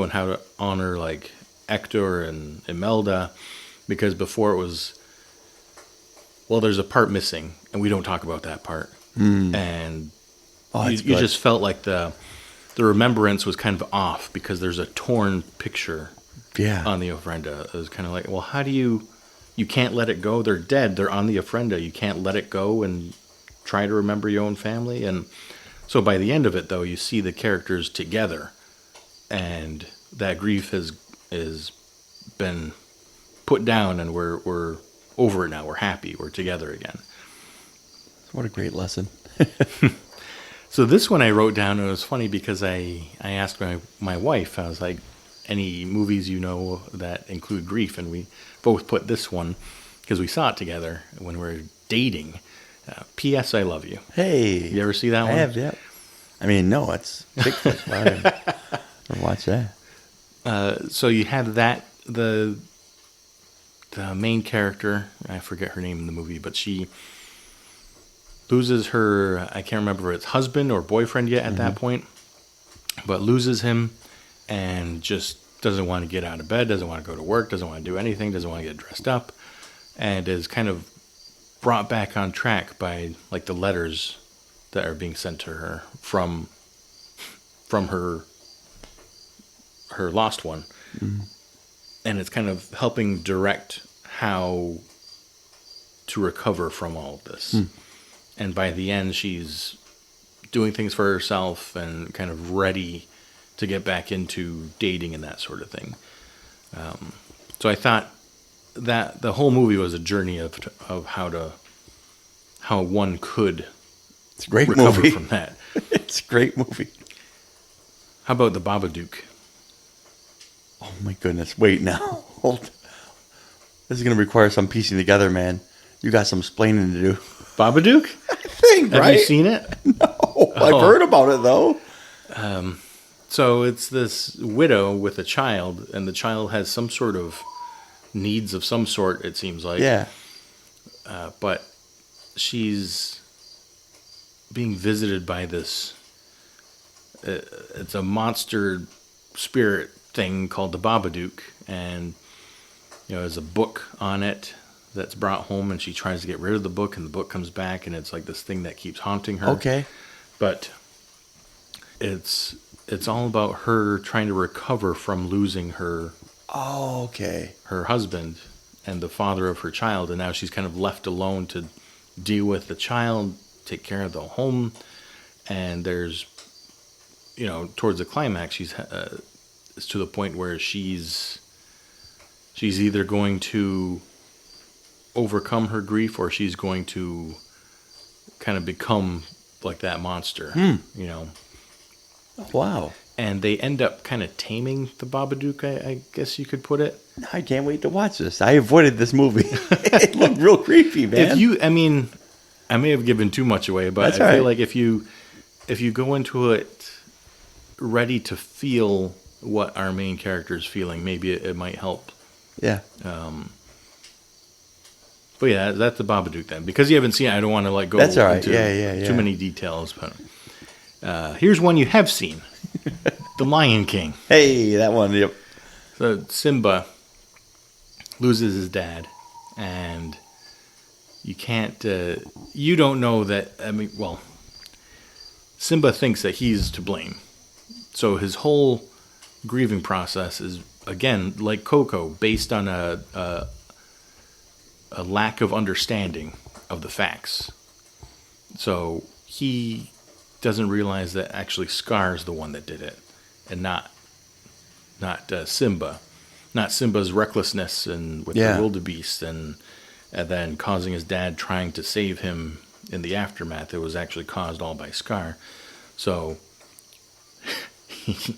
and how to honor like Hector and Imelda. Because before it was, there's a part missing, and we don't talk about that part. And you just felt like the remembrance was kind of off because there's a torn picture on the ofrenda. It was kind of like, well, how do you can't let it go? They're dead. They're on the ofrenda. You can't let it go and try to remember your own family. And so by the end of it, though, you see the characters together, and that grief has been put down, and we're over it now. We're happy. We're together again. What a great lesson. So this one I wrote down, and it was funny because I asked my wife, I was like, any movies that include grief? And we both put this one. because we saw it together when we were dating. P.S. I Love You. Hey. You ever see that one? I have, yeah. I mean, no, it's Bigfoot. I never watched that. So you had that, the main character, I forget her name in the movie, but she loses her, I can't remember if it's husband or boyfriend yet at that point, but loses him and just doesn't want to get out of bed, doesn't want to go to work, doesn't want to do anything, doesn't want to get dressed up, and is kind of brought back on track by like the letters that are being sent to her from her lost one. And it's kind of helping direct how to recover from all of this. And by the end, she's doing things for herself and kind of ready to get back into dating and that sort of thing. So I thought that the whole movie was a journey of how one could It's a great recover movie. from that. It's a great movie. How about the Babadook? Oh my goodness. Wait now. Hold. This is going to require some piecing together, man. You got some explaining to do. Babadook? I think, Have right? you seen it? No. I've heard about it, though. So it's this widow with a child, and the child has some sort of needs of some sort, it seems like. Yeah. But she's being visited by this, it's a monster spirit thing called the Babadook, and there's a book on it that's brought home, and she tries to get rid of the book, and the book comes back, and it's like this thing that keeps haunting her. Okay. But it's all about her trying to recover from losing her Oh, okay. her husband and the father of her child, and now she's kind of left alone to deal with the child, take care of the home, and there's, towards the climax, she's it's to the point where she's either going to overcome her grief or she's going to kind of become like that monster, Wow. And they end up kind of taming the Babadook, I guess you could put it. I can't wait to watch this. I avoided this movie. It looked real creepy, man. I may have given too much away, but That's I feel right. like if you go into it ready to feel what our main character is feeling, maybe it might help. Yeah. But yeah, that's the Babadook then. Because you haven't seen it, I don't want to go That's all right. into Yeah. too many details. But here's one you have seen. The Lion King. Hey, that one. Yep. So Simba loses his dad, and you don't know that, Simba thinks that he's to blame. So his whole grieving process is, again, like Coco, based on a lack of understanding of the facts. So he doesn't realize that actually Scar's the one that did it, and not Simba. Not Simba's recklessness and with the wildebeest and then causing his dad trying to save him in the aftermath. It was actually caused all by Scar. So he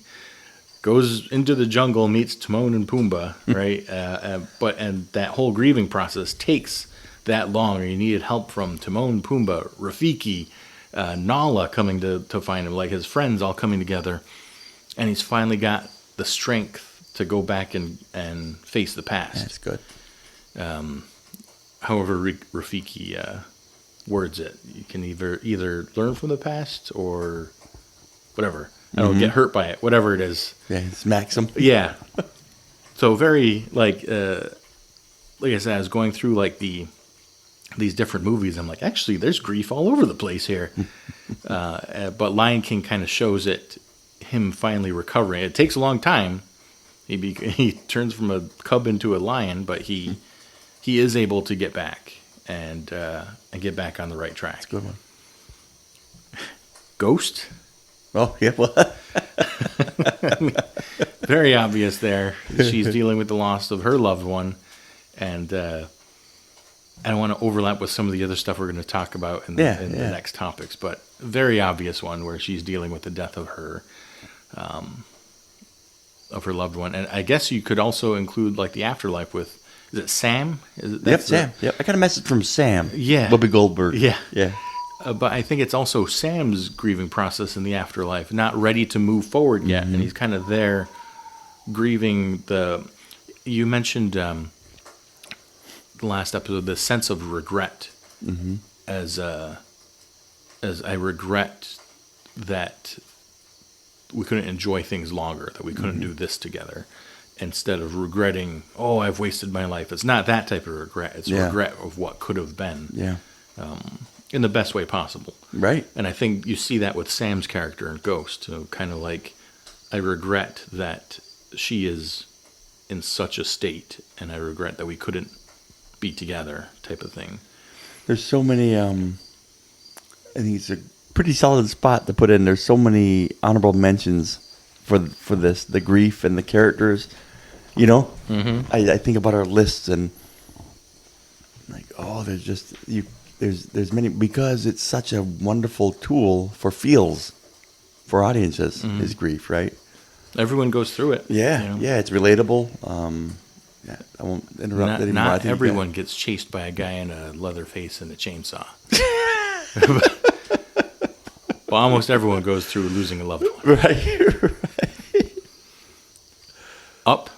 goes into the jungle, meets Timon and Pumbaa, right? And that whole grieving process takes that long. You needed help from Timon, Pumbaa, Rafiki, Nala coming to find him, like his friends all coming together. And he's finally got the strength to go back and face the past. That's good. However Rafiki words it. You can either learn from the past or whatever. I don't get hurt by it. Whatever it is. Yeah, it's Maxim. Yeah. So very like I said, I was going through like these different movies. I'm like, actually, there's grief all over the place here. But Lion King kind of shows it, him finally recovering. It takes a long time. He turns from a cub into a lion, but he is able to get back and get back on the right track. That's a good one. Ghost? Oh, yeah. Well, Very obvious there. She's dealing with the loss of her loved one, and I don't want to overlap with some of the other stuff we're going to talk about in the next topics, but very obvious one where she's dealing with the death of her loved one. And I guess you could also include like the afterlife with Is it Sam? Sam. Yep, I got a message from Sam. Yeah. Whoopi Goldberg. Yeah. Yeah. But I think it's also Sam's grieving process in the afterlife, not ready to move forward yet, and he's kind of there grieving the. You mentioned the last episode, the sense of regret, as I regret that we couldn't enjoy things longer, that we couldn't do this together, instead of regretting, oh, I've wasted my life. It's not that type of regret. It's regret of what could have been. Yeah. In the best way possible. Right. And I think you see that with Sam's character in Ghost. So kind of like, I regret that she is in such a state, and I regret that we couldn't be together, type of thing. There's so many, I think it's a pretty solid spot to put in. There's so many honorable mentions for this, the grief and the characters, you know? Mm-hmm. I think about our lists and like, oh, there's just, there's many, because it's such a wonderful tool for feels for audiences, is grief, right? Everyone goes through it. Yeah, you know? yeah, it's relatable. Yeah, I won't interrupt anymore. Not everyone gets chased by a guy in a leather face and a chainsaw. But almost everyone goes through losing a loved one. Right. Up.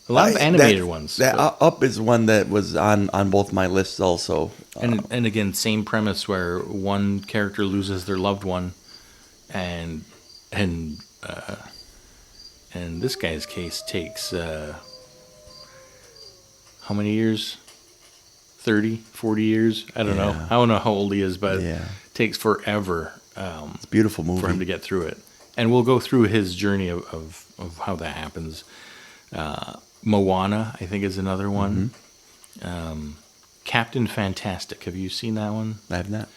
A lot of animated ones. Up is one that was on both my lists also. And again, same premise where one character loses their loved one, and this guy's case takes how many years? 30, 40 years? I don't know. I don't know how old he is, but it takes forever. It's a beautiful movie for him to get through it. And we'll go through his journey of how that happens. Moana, I think, is another one. Captain Fantastic. Have you seen that one? I have not.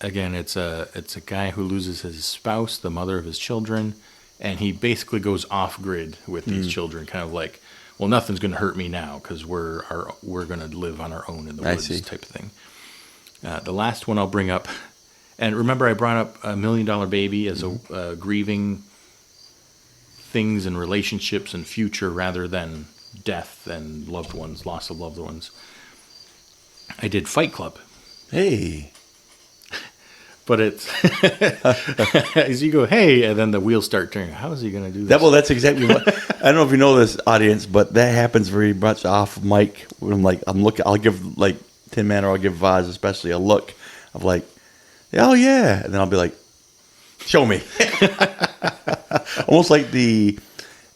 Again, it's a guy who loses his spouse, the mother of his children, and he basically goes off grid with these children, kind of like, well, nothing's going to hurt me now because we're going to live on our own in the woods, type of thing. The last one I'll bring up, and remember I brought up $1 Million Baby as a grieving things and relationships and future rather than death and loved ones, loss of loved ones. I did Fight Club. Hey. But it's as you go, hey, and then the wheels start turning. How is he going to do this? Well, that's exactly what. I don't know if you know this, audience, but that happens very much off mic. When I'm looking, I'll give like Tin Man, or I'll give Voz especially a look of like, oh yeah, and then I'll be like, show me. Almost like the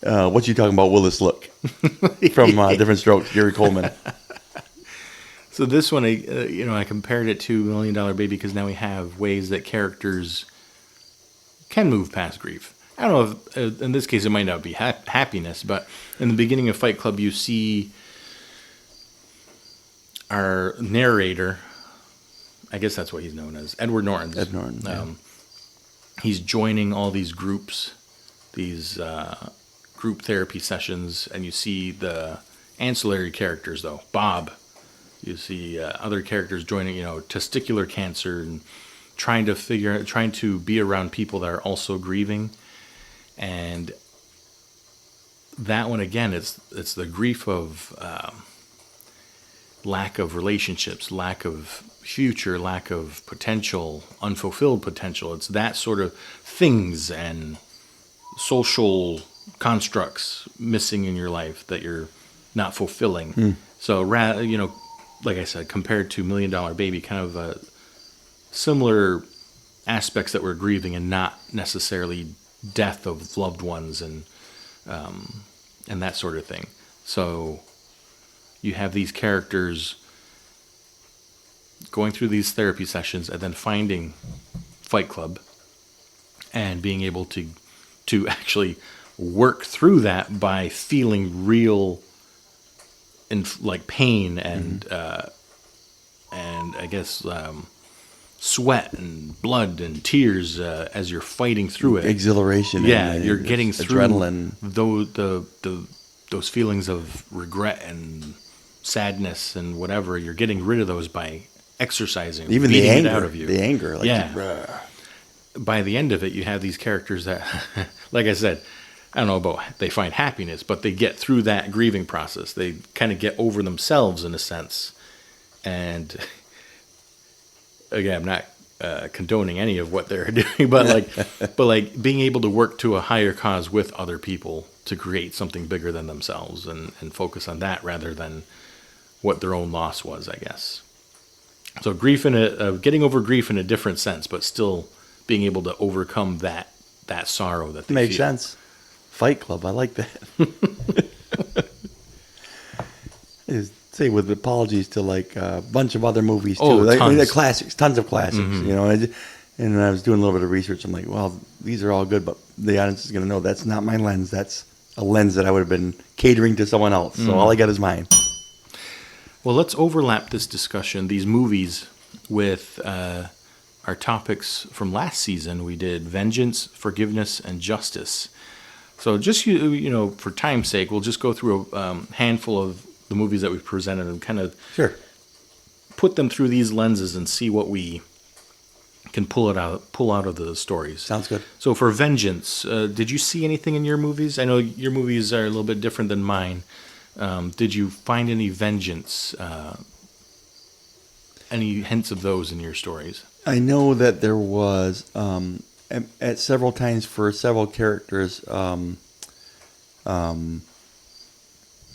what you talking about, Willis look from Different Strokes, Gary Coleman. So this one, I compared it to $1 Million Baby because now we have ways that characters can move past grief. I don't know if, in this case, it might not be happiness, but in the beginning of Fight Club, you see our narrator, I guess that's what he's known as, Edward Norton. Ed Norton, yeah. He's joining all these groups, these group therapy sessions, and you see the ancillary characters, though. Bob. You see other characters joining, testicular cancer and trying to be around people that are also grieving. And that one, again, it's the grief of lack of relationships, lack of future, lack of potential, unfulfilled potential. It's that sort of things and social constructs missing in your life that you're not fulfilling. So, like I said, compared to $1 Million Baby, kind of similar aspects that we're grieving, and not necessarily death of loved ones and that sort of thing. So you have these characters going through these therapy sessions and then finding Fight Club and being able to actually work through that by feeling real like pain and I guess sweat and blood and tears as you're fighting through it. Exhilaration. Yeah, you're getting through adrenaline. Those feelings of regret and sadness and whatever. You're getting rid of those by exercising, even beating the anger, it out of you. The anger, By the end of it, you have these characters that, like I said, I don't know about they find happiness, but they get through that grieving process. They kind of get over themselves in a sense. And again, I'm not condoning any of what they're doing, but like being able to work to a higher cause with other people to create something bigger than themselves and focus on that rather than what their own loss was, I guess. So grief getting over grief in a different sense, but still being able to overcome that sorrow that they Makes feel. sense. Fight Club, I like that. Say with apologies to like a bunch of other movies too. Oh, Like, I mean, tons. the classics, tons of classics. Mm-hmm. You know, and I was doing a little bit of research. I'm like, well, these are all good, but the audience is going to know that's not my lens. That's a lens that I would have been catering to someone else. So all I got is mine. Well, let's overlap this discussion, these movies, with our topics from last season. We did vengeance, forgiveness, and justice. So just, for time's sake, we'll just go through a handful of the movies that we presented and kind of Sure. put them through these lenses and see what we can pull out of the stories. Sounds good. So for vengeance, did you see anything in your movies? I know your movies are a little bit different than mine. Did you find any vengeance, any hints of those in your stories? I know that there was at several times for several characters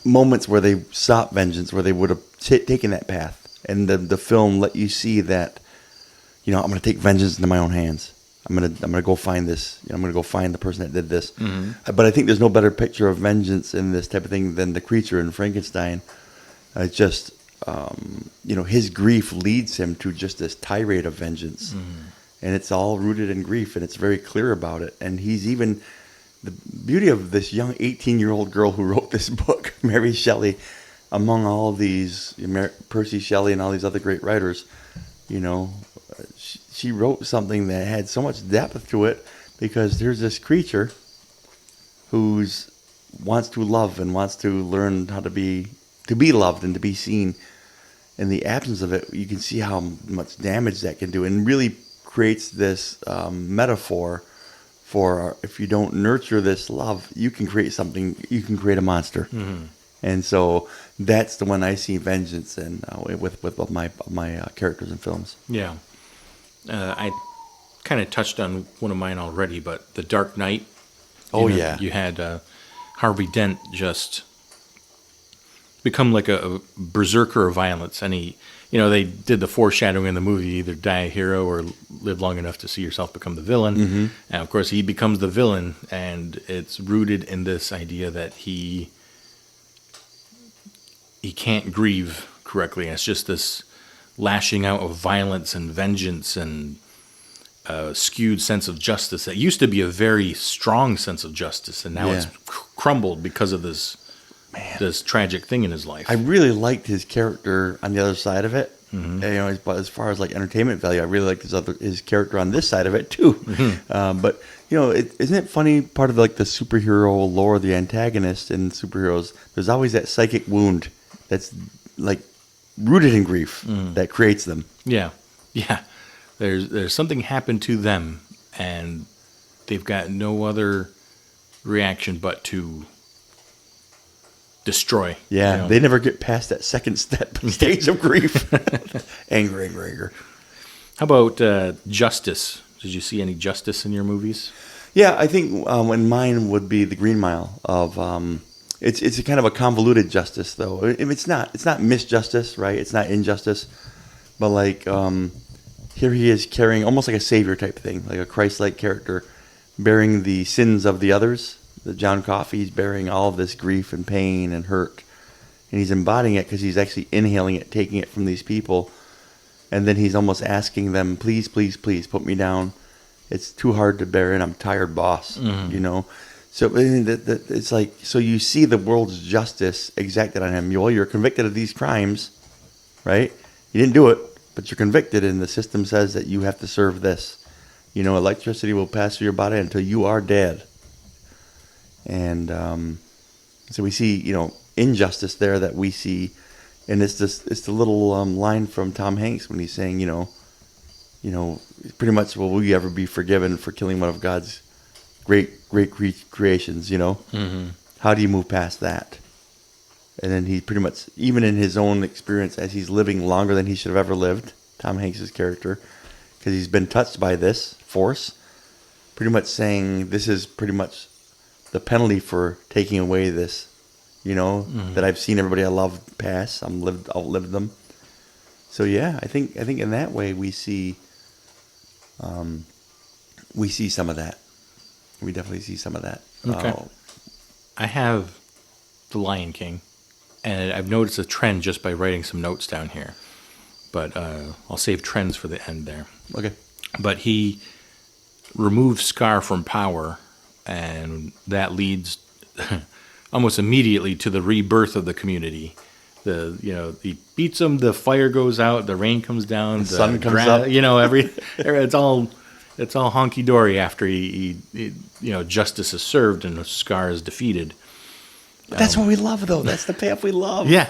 moments where they sought vengeance, where they would have taken that path, and the film let you see that, I'm going to take vengeance into my own hands. I'm gonna go find this. I'm gonna go find the person that did this. Mm-hmm. But I think there's no better picture of vengeance in this type of thing than the creature in Frankenstein. Just his grief leads him to just this tirade of vengeance, and it's all rooted in grief, and it's very clear about it. And he's even the beauty of this young 18-year-old girl who wrote this book, Mary Shelley, among all these Percy Shelley and all these other great writers. She wrote something that had so much depth to it because there's this creature who wants to love and wants to learn how to be loved and to be seen. In the absence of it, you can see how much damage that can do, and really creates this metaphor for if you don't nurture this love, you can create something. You can create a monster. Mm-hmm. And so that's the one I see vengeance in with my characters in films. Yeah. I kind of touched on one of mine already, but The Dark Knight. You had Harvey Dent just become like a berserker of violence, and they did the foreshadowing in the movie: either die a hero or live long enough to see yourself become the villain. Mm-hmm. And of course, he becomes the villain, and it's rooted in this idea that he can't grieve correctly, and it's just this lashing out of violence and vengeance and a skewed sense of justice that used to be a very strong sense of justice, and now it's crumbled because of this tragic thing in his life. I really liked his character on the other side of it. Mm-hmm. But as far as like entertainment value, I really liked his character on this side of it too. Mm-hmm. But isn't it funny? Part of like the superhero lore, the antagonist in superheroes, there's always that psychic wound that's like rooted in grief that creates them. Yeah. There's something happened to them, and they've got no other reaction but to destroy. Yeah, they never get past that second stage of grief. Anger. How about justice? Did you see any justice in your movies? Yeah, I think when mine would be The Green Mile of. It's a kind of a convoluted justice, though. It's not misjustice, right? It's not injustice, but like here he is carrying almost like a savior type thing, like a Christ-like character, bearing the sins of the others. The John Coffey's bearing all of this grief and pain and hurt, and he's embodying it because he's actually inhaling it, taking it from these people, and then he's almost asking them, "Please, please, please, put me down. It's too hard to bear, and I'm tired, boss." Mm-hmm. So it's like, so you see the world's justice exacted on him. You're convicted of these crimes, right? You didn't do it, but you're convicted, and the system says that you have to serve this. Electricity will pass through your body until you are dead. And so we see, injustice there that we see, and it's the little line from Tom Hanks when he's saying, pretty much, will we ever be forgiven for killing one of God's great creations, you know? Mm-hmm. How do you move past that? And then he pretty much, even in his own experience, as he's living longer than he should have ever lived, Tom Hanks' character, because he's been touched by this force, pretty much saying this is pretty much the penalty for taking away this, you know, that I've seen everybody I love pass. Outlived them. So yeah, I think in that way we see some of that. We definitely see some of that. Okay. I have The Lion King, and I've noticed a trend just by writing some notes down here. But I'll save trends for the end there. Okay. But he removes Scar from power, and that leads almost immediately to the rebirth of the community. He beats them, the fire goes out, the rain comes down, the sun comes up. It's all honky dory after he justice is served and Scar is defeated. But that's what we love, though. That's the path we love. Yeah.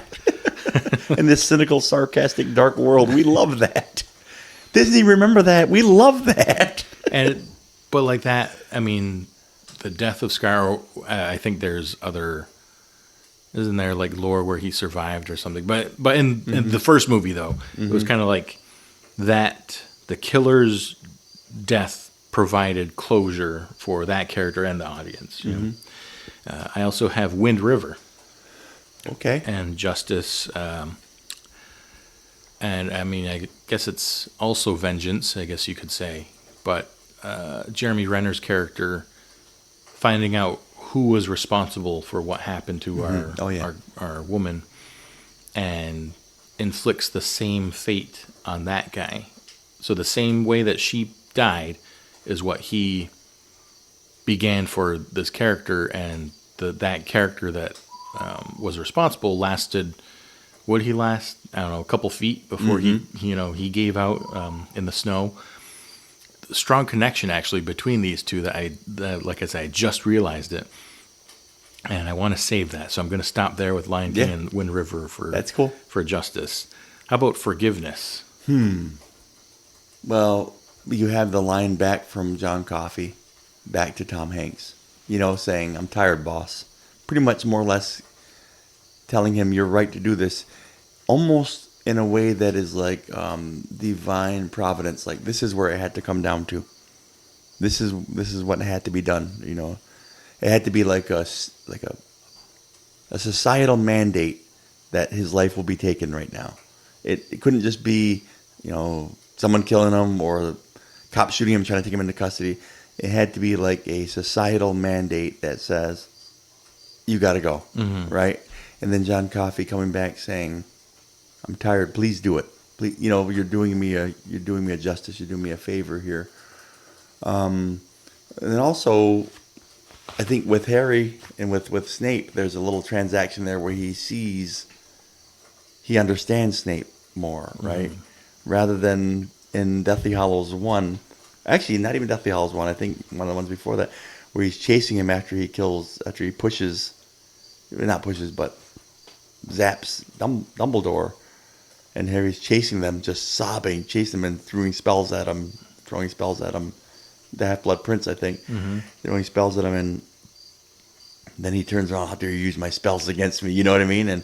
In this cynical, sarcastic, dark world, we love that. Disney, remember that. We love that. But like that, I mean, the death of Scar, I think there's other, isn't there like lore where he survived or something? But in the first movie, though, it was kind of like that, the killer's death provided closure for that character and the audience. You know? I also have Wind River. Okay. And Justice. And I mean, I guess it's also vengeance, I guess you could say. But Jeremy Renner's character finding out who was responsible for what happened to our woman and inflicts the same fate on that guy. So the same way that she died is what he began for this character, and that character that was responsible lasted. Would he last? I don't know, a couple feet before he gave out in the snow. Strong connection actually between these two that like I said, I just realized it, and I want to save that. So I'm going to stop there with Lion King and Wind River for that's cool for Justice. How about Forgiveness? Well, you have the line back from John Coffey, back to Tom Hanks. Saying, "I'm tired, boss." Pretty much, more or less, telling him you're right to do this, almost in a way that is like divine providence. Like, this is where it had to come down to. This is what had to be done. It had to be like a societal mandate that his life will be taken right now. It couldn't just be someone killing him or cops shooting him, trying to take him into custody. It had to be like a societal mandate that says you got to go, right? And then John Coffey coming back saying, "I'm tired. Please do it. Please, you're doing me a justice. You're doing me a favor here." And then also, I think with Harry and with Snape, there's a little transaction there where he understands Snape more, right? Rather than in Deathly Hallows 1. Actually, not even Deathly Hallows 1. I think one of the ones before that, where he's chasing him after he pushes, but zaps Dumbledore. And Harry's chasing them, just sobbing, chasing them and throwing spells at him. The Half-Blood Prince, I think. Throwing spells at him, and then he turns around, "How dare you use my spells against me?" You know what I mean? And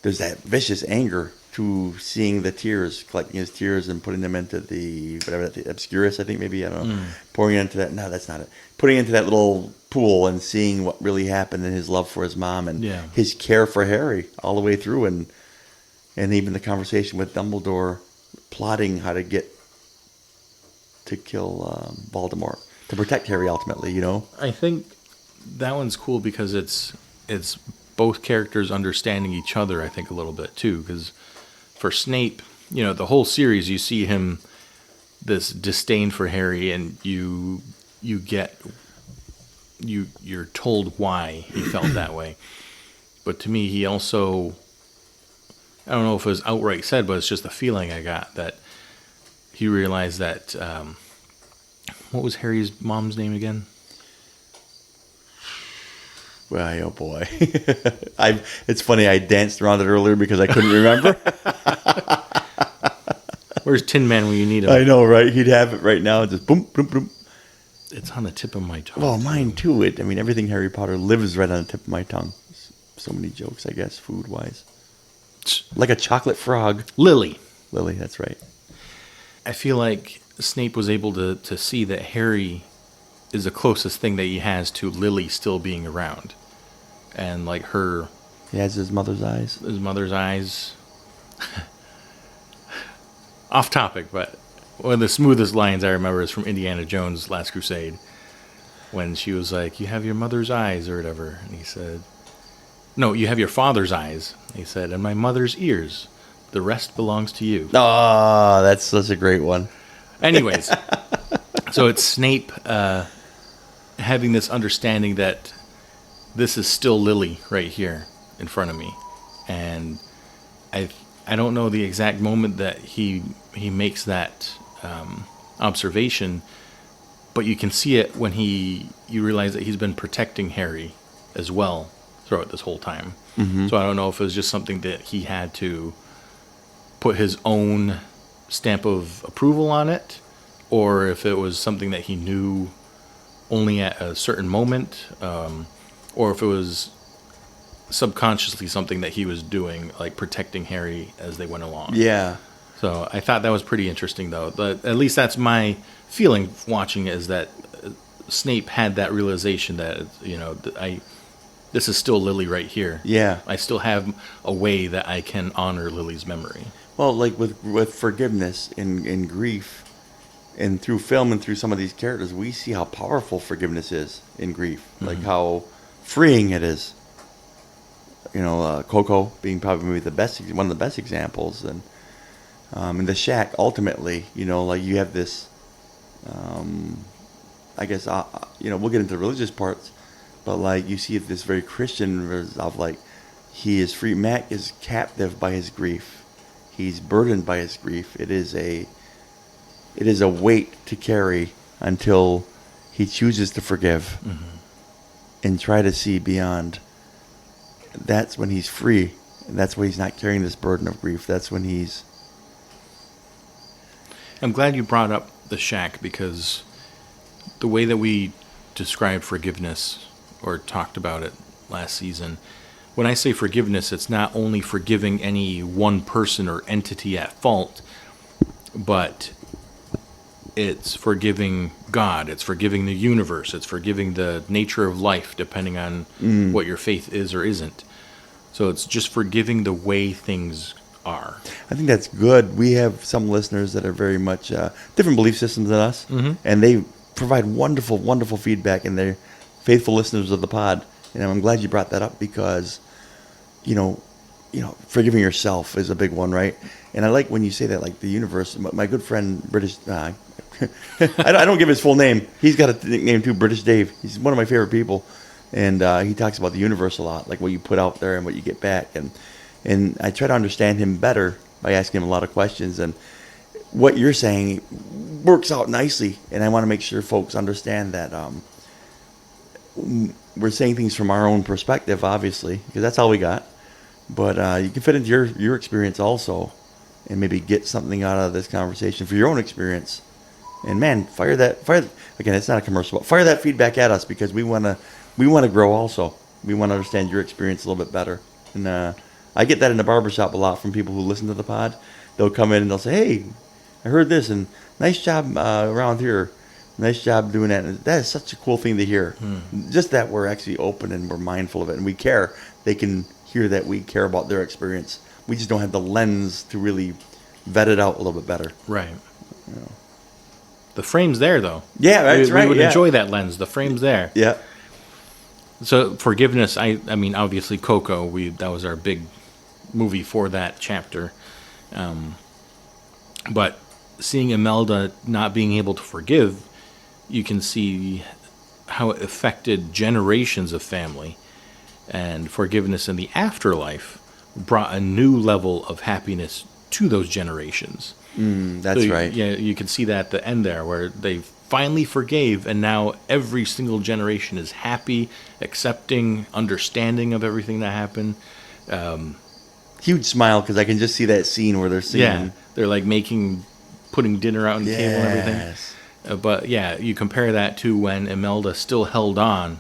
there's that vicious anger to seeing the tears, collecting his tears and putting them into the Obscurus, I think, maybe, I don't know, pouring it into that. No, that's not it. Putting it into that little pool and seeing what really happened and his love for his mom and his care for Harry all the way through, and even the conversation with Dumbledore plotting how to get to kill Voldemort to protect Harry ultimately. I think that one's cool because it's both characters understanding each other, I think, a little bit too, because for Snape, the whole series, you see him, this disdain for Harry, and you're told why he felt that way. But to me, he also, I don't know if it was outright said, but it's just the feeling I got that he realized that, what was Harry's mom's name again? Well, oh boy. It's funny, I danced around it earlier because I couldn't remember. Where's Tin Man when you need him? I know, right? He'd have it right now. Just boom, boom, boom. It's on the tip of my tongue. Well, mine too. I mean, everything Harry Potter lives right on the tip of my tongue. So many jokes, I guess, food-wise. Like a chocolate frog. Lily. Lily, that's right. I feel like Snape was able to see that Harry is the closest thing that he has to Lily still being around. And like He has his mother's eyes. his mother's eyes. Off topic, but one of the smoothest lines I remember is from Indiana Jones' Last Crusade. When she was like, "You have your mother's eyes," or whatever. And he said, "No, you have your father's eyes." He said, "And my mother's ears. The rest belongs to you." Oh, that's such a great one. Anyways, so it's Snape having this understanding that this is still Lily right here in front of me. And I don't know the exact moment that he makes that observation, but you can see it when you realize that he's been protecting Harry as well throughout this whole time. Mm-hmm. So I don't know if it was just something that he had to put his own stamp of approval on it, or if it was something that he knew only at a certain moment, or if it was subconsciously something that he was doing, like protecting Harry as they went along. Yeah. So I thought that was pretty interesting, though. But at least that's my feeling watching it, is that Snape had that realization that, this is still Lily right here. Yeah. I still have a way that I can honor Lily's memory. Well, like with forgiveness and grief, and through film and through some of these characters, we see how powerful forgiveness is in grief. Mm-hmm. Like how freeing it is. Coco being probably maybe one of the best examples, and in the shack ultimately, like you have this. I guess we'll get into the religious parts, but like you see this very Christian of like he is free. Mac is captive by his grief. He's burdened by his grief. It is a weight to carry until he chooses to forgive and try to see beyond. That's when he's free. And that's when he's not carrying this burden of grief. That's when he's... I'm glad you brought up the shack, because the way that we described forgiveness or talked about it last season, when I say forgiveness, it's not only forgiving any one person or entity at fault, but it's forgiving God, it's forgiving the universe, it's forgiving the nature of life, depending on what your faith is or isn't. So it's just forgiving the way things are. I think that's good. We have some listeners that are very much different belief systems than us, and they provide wonderful, wonderful feedback, and they're faithful listeners of the pod. And I'm glad you brought that up, because, forgiving yourself is a big one, right? And I like when you say that, like the universe. My good friend, British... I don't give his full name. He's got a nickname too, British Dave. He's one of my favorite people. And he talks about the universe a lot, like what you put out there and what you get back. And I try to understand him better by asking him a lot of questions. And what you're saying works out nicely. And I want to make sure folks understand that we're saying things from our own perspective, obviously, because that's all we got. But you can fit into your experience also, and maybe get something out of this conversation for your own experience. And man, fire again, it's not a commercial, but fire that feedback at us, because we want to grow also. We want to understand your experience a little bit better. And I get that in the barbershop a lot from people who listen to the pod. They'll come in and they'll say, "Hey, I heard this, and nice job around here. Nice job doing that." And that is such a cool thing to hear. Just that we're actually open and we're mindful of it, and we care. They can hear that we care about their experience. We just don't have the lens to really vet it out a little bit better. Right. The frame's there, though. Yeah, that's right. We would enjoy that lens. The frame's there. Yeah. So forgiveness, I mean, obviously Coco, that was our big movie for that chapter. But seeing Imelda not being able to forgive, you can see how it affected generations of family. And forgiveness in the afterlife brought a new level of happiness to those generations. That's right. Yeah, you can see that at the end there, where they finally forgave, and now every single generation is happy, accepting, understanding of everything that happened. Huge smile, because I can just see that scene where they're singing. Yeah, they're like putting dinner out on the table and everything. But yeah, you compare that to when Imelda still held on,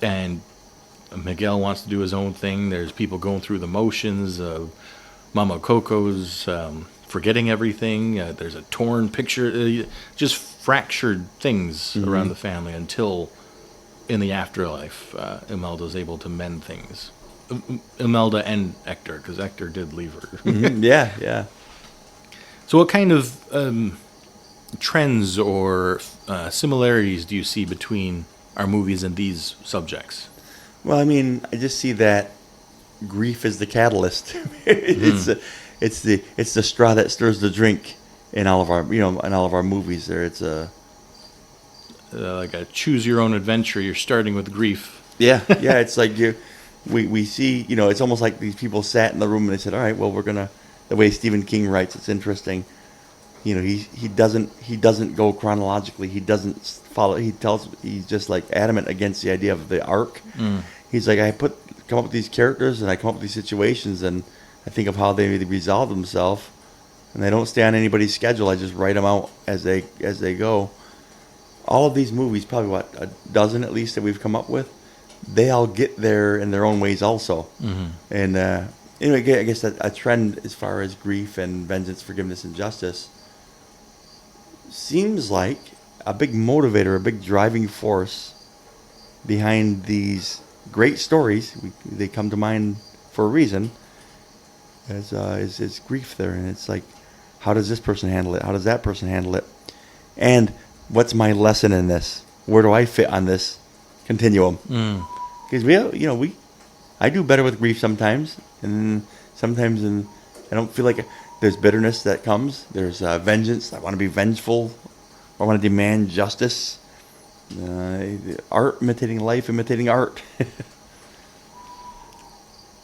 and Miguel wants to do his own thing. There's people going through the motions. Mama Coco's forgetting everything. There's a torn picture. Just fractured things around the family until in the afterlife, Imelda's able to mend things. Imelda and Hector, because Hector did leave her. Mhm. Yeah, yeah. So what kind of trends or similarities do you see between our movies and these subjects? Well, I mean, I just see that grief is the catalyst. It's the straw that stirs the drink in all of our in all of our movies. There, it's a Like a choose your own adventure. You're starting with grief. yeah. It's like we see it's almost like these people sat in the room and they said, all right, well, we're gonna. The way Stephen King writes, it's interesting. He doesn't go chronologically. He doesn't follow. He's just like adamant against the idea of the arc. He's like, come up with these characters and I come up with these situations and I think of how they resolve themselves, and they don't stay on anybody's schedule. I just write them out as they go. All of these movies, probably a dozen at least that we've come up with, they all get there in their own ways also. And I guess a trend as far as grief and vengeance, forgiveness, and justice seems like a big motivator, a big driving force behind these great stories. They come to mind for a reason. Is grief there, and it's like, how does this person handle it? How does that person handle it? And what's my lesson in this? Where do I fit on this continuum? Because I do better with grief sometimes, and sometimes I don't feel like there's bitterness that comes. There's vengeance. I want to be vengeful. I want to demand justice. Art imitating life, imitating art.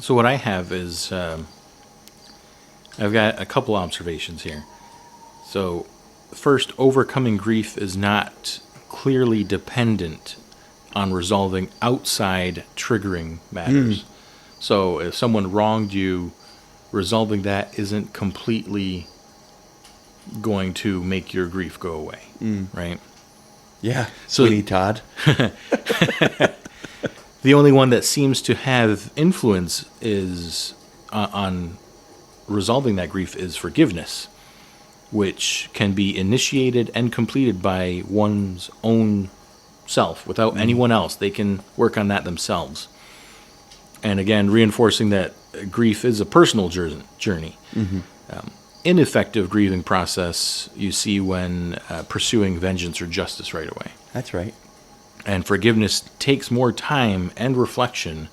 So what I have is I've got a couple observations here. So first, overcoming grief is not clearly dependent on resolving outside triggering matters. So if someone wronged you, resolving that isn't completely going to make your grief go away, right? Yeah, So- Sweeney Todd. The only one that seems to have influence is on resolving that grief is forgiveness, which can be initiated and completed by one's own self without anyone else. They can work on that themselves. And again, reinforcing that grief is a personal journey. Ineffective grieving process you see when pursuing vengeance or justice right away. That's right. And forgiveness takes more time and reflection,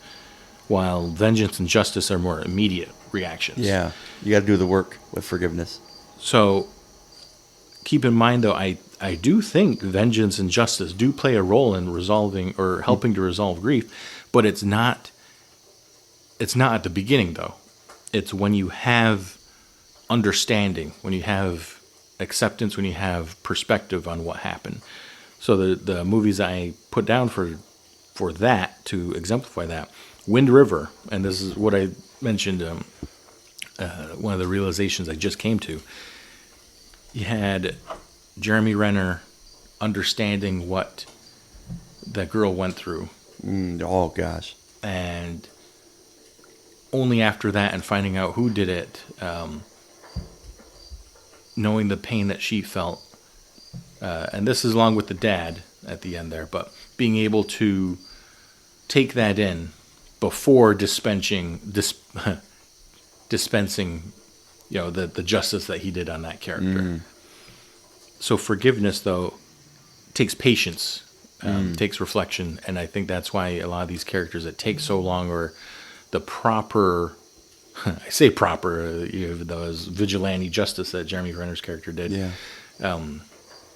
while vengeance and justice are more immediate reactions. Yeah, you got to do the work with forgiveness. So keep in mind, though, I do think vengeance and justice do play a role in resolving or helping to resolve grief, but it's not at the beginning, though. It's when you have understanding, when you have acceptance, when you have perspective on what happened. So the movies I put down for that, to exemplify that, Wind River, and this is what I mentioned, one of the realizations I just came to. You had Jeremy Renner understanding what that girl went through. Oh, gosh. And only after that and finding out who did it, knowing the pain that she felt, and this is along with the dad at the end there, but being able to take that in before dispensing, the justice that he did on that character. So forgiveness, though, takes patience, takes reflection, and I think that's why a lot of these characters, it takes so long, or the proper, I say proper, those vigilante justice that Jeremy Renner's character did. Yeah.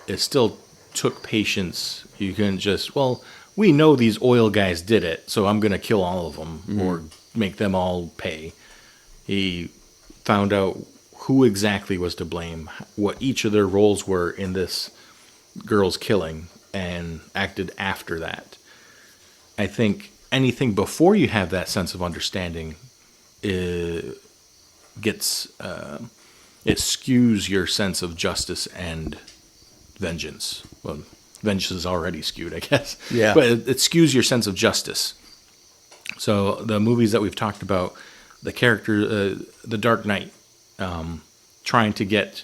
It still took patience. You couldn't just, we know these oil guys did it, so I'm going to kill all of them or make them all pay. He found out who exactly was to blame, what each of their roles were in this girl's killing, and acted after that. I think anything before you have that sense of understanding, it skews your sense of justice and vengeance. Well, vengeance is already skewed, I guess. Yeah. But it skews your sense of justice. So the movies that we've talked about, the character, the Dark Knight, trying to get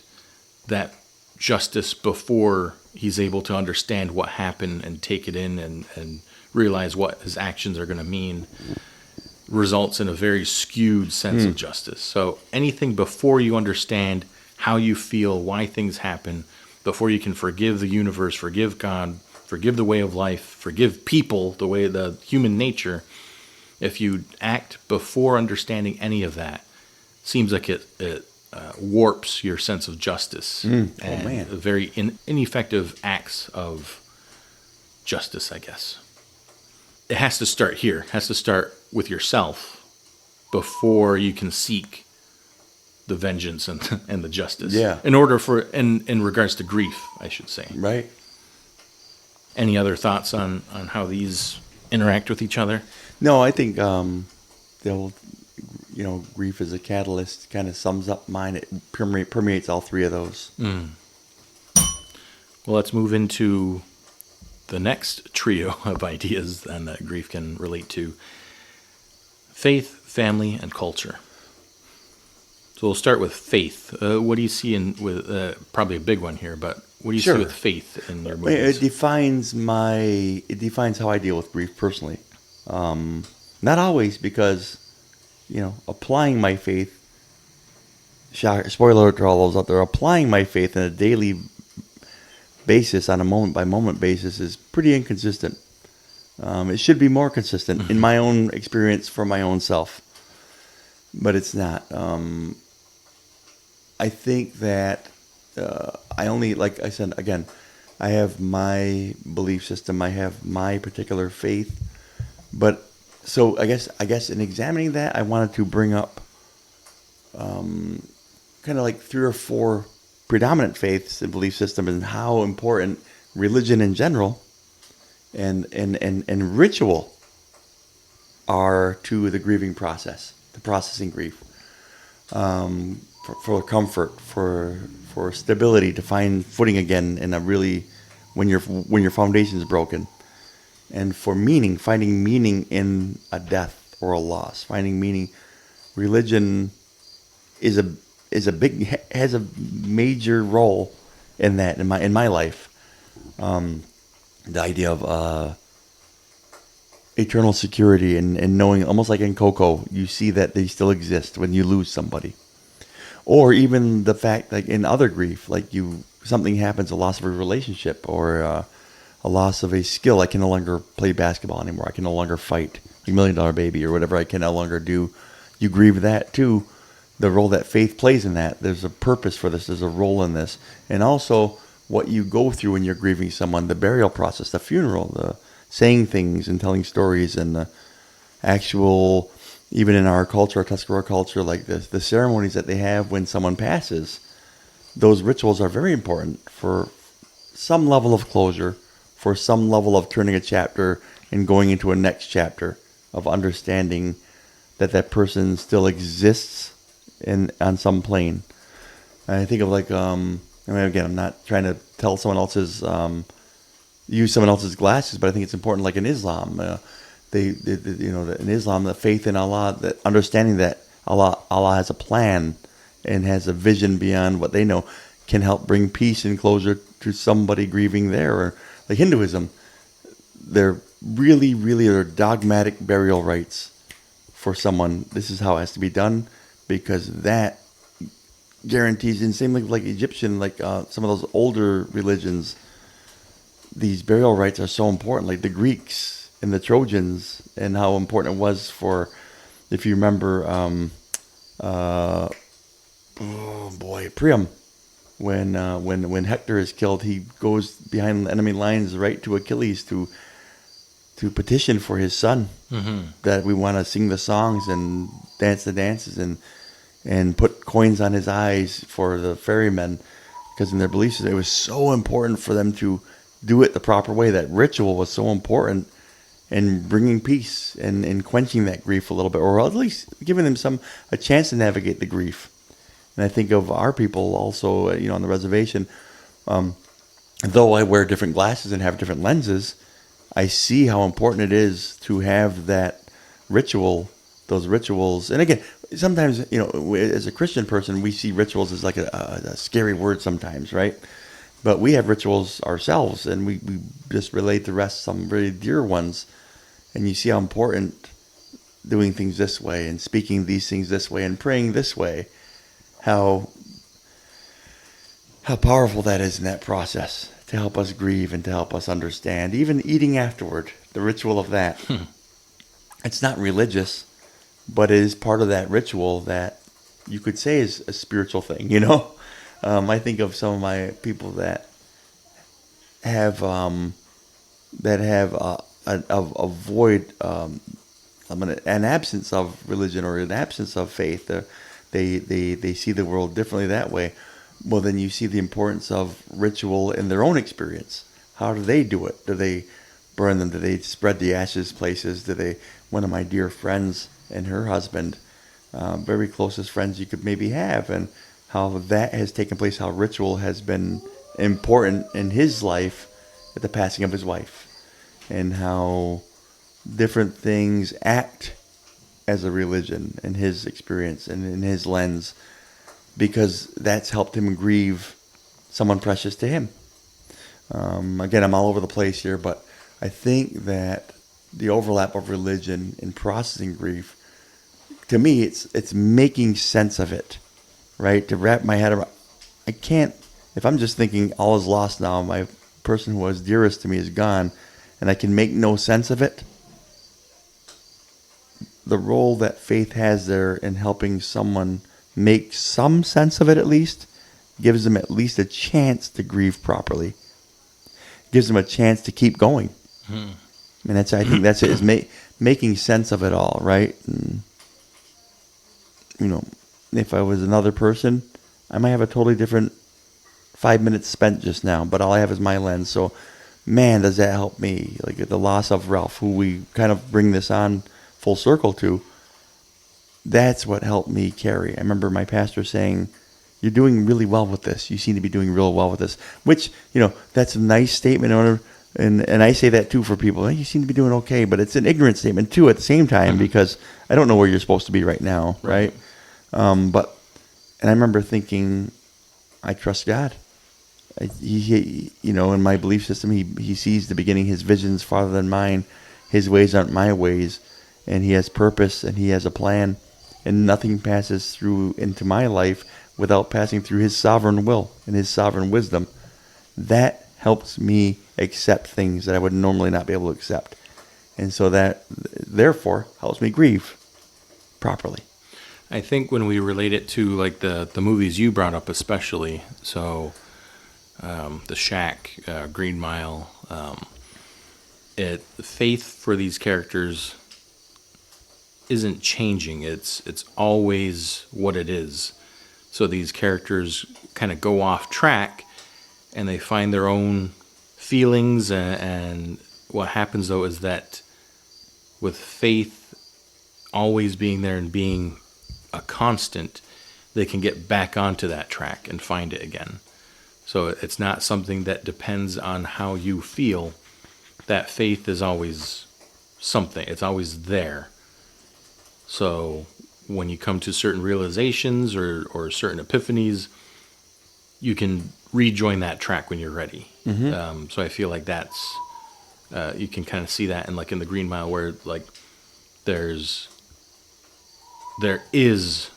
that justice before he's able to understand what happened and take it in and realize what his actions are going to mean, results in a very skewed sense of justice. So anything before you understand how you feel, why things happen, before you can forgive the universe, forgive God, forgive the way of life, forgive people, the human nature, if you act before understanding any of that, seems like it warps your sense of justice and very ineffective acts of justice, I guess. It has to start here. It has to start with yourself before you can seek the vengeance and the justice. Yeah. In order for, in regards to grief, I should say. Right. Any other thoughts on how these interact with each other? No, I think they'll, grief as a catalyst kind of sums up mine. It permeates all three of those. Well, let's move into the next trio of ideas that grief can relate to: faith, family, and culture. So we'll start with faith. What do you see with probably a big one here, but what do you see with faith in your movies? It defines how I deal with grief personally. Not always, because applying my faith. Spoiler alert to all those out there. Applying my faith on a daily basis, on a moment by moment basis, is pretty inconsistent. It should be more consistent in my own experience for my own self, but it's not. I think that I only, like I said again, I have my belief system. I have my particular faith, but so I guess in examining that, I wanted to bring up kind of like 3 or 4 predominant faiths and belief systems, and how important religion in general and ritual are to the grieving process, the processing grief, for comfort, for stability, to find footing again in a really when your foundation is broken, and for meaning, finding meaning in a death or a loss, finding meaning. Religion has a major role in that in my life. The idea of eternal security and knowing, almost like in Coco, you see that they still exist when you lose somebody, or even the fact, like in other grief, like something happens, a loss of a relationship, or a loss of a skill. I can no longer play basketball anymore. I can no longer fight, like $1 Million Baby or whatever I can no longer do. You grieve that too. The role that faith plays in that. There's a purpose for this. There's a role in this. And also what you go through when you're grieving someone, the burial process, the funeral, the saying things and telling stories, and the actual, even in our culture, our Tuscarora culture, like the ceremonies that they have when someone passes, those rituals are very important for some level of closure, for some level of turning a chapter and going into a next chapter of understanding that person still exists on some plane. And I think of like, again, I'm not trying to tell someone else's, use someone else's glasses, but I think it's important, like in Islam, in Islam, the faith in Allah, that understanding that Allah has a plan and has a vision beyond what they know, can help bring peace and closure to somebody grieving there. Or like Hinduism, they're really dogmatic burial rites for someone. This is how it has to be done, because that guarantees, and same like Egyptian, like some of those older religions, these burial rites are so important, like the Greeks and the Trojans, and how important it was for, if you remember, Priam, when Hector is killed, he goes behind the enemy lines right to Achilles to petition for his son, that we want to sing the songs and dance the dances and put coins on his eyes for the ferrymen, because in their beliefs it was so important for them to do it the proper way. That ritual was so important in bringing peace and quenching that grief a little bit, or at least giving them a chance to navigate the grief. And I think of our people also, on the reservation, though I wear different glasses and have different lenses, I see how important it is to have that ritual, those rituals. And again, sometimes, as a Christian person, we see rituals as like a scary word sometimes, right? But we have rituals ourselves, and we just relate the rest, some very dear ones. And you see how important doing things this way and speaking these things this way and praying this way, how powerful that is in that process to help us grieve and to help us understand. Even eating afterward, the ritual of that. It's not religious, but it is part of that ritual that you could say is a spiritual thing, I think of some of my people that have a void, an absence of religion or an absence of faith. They see the world differently that way. Well, then you see the importance of ritual in their own experience. How do they do it? Do they burn them? Do they spread the ashes places? One of my dear friends and her husband, very closest friends you could maybe have, and how that has taken place, how ritual has been important in his life at the passing of his wife, and how different things act as a religion in his experience and in his lens, because that's helped him grieve someone precious to him. Again, I'm all over the place here, but I think that the overlap of religion in processing grief, to me, it's making sense of it, right? To wrap my head around. I can't, if I'm just thinking all is lost now, my person who was dearest to me is gone, and I can make no sense of it, the role that faith has there in helping someone make some sense of it at least, gives them at least a chance to grieve properly. Gives them a chance to keep going. And I think that's it, is making sense of it all, right? And, if I was another person, I might have a totally different 5 minutes spent just now, but all I have is my lens. So, man, does that help me. Like the loss of Ralph, who we kind of bring this on full circle to, that's what helped me carry. I remember my pastor saying, "You're doing really well with this. You seem to be doing real well with this," which, that's a nice statement. And I say that too for people. Hey, you seem to be doing okay, but it's an ignorant statement too at the same time, because I don't know where you're supposed to be right now, right? And I remember thinking, I trust God. He in my belief system, he sees the beginning. His vision's farther than mine. His ways aren't my ways, and he has purpose and he has a plan, and nothing passes through into my life without passing through his sovereign will and his sovereign wisdom. That helps me accept things that I would normally not be able to accept. And so that, therefore, helps me grieve properly. I think when we relate it to like the movies you brought up especially, so The Shack, Green Mile, faith for these characters isn't changing. It's always what it is. So these characters kind of go off track and they find their own feelings, and what happens though is that with faith always being there and being a constant, they can get back onto that track and find it again. So it's not something that depends on how you feel. That faith is always something. It's always there. So when you come to certain realizations or certain epiphanies, you can rejoin that track when you're ready. So I feel like that's, you can kind of see that in like in the Green Mile, where like there is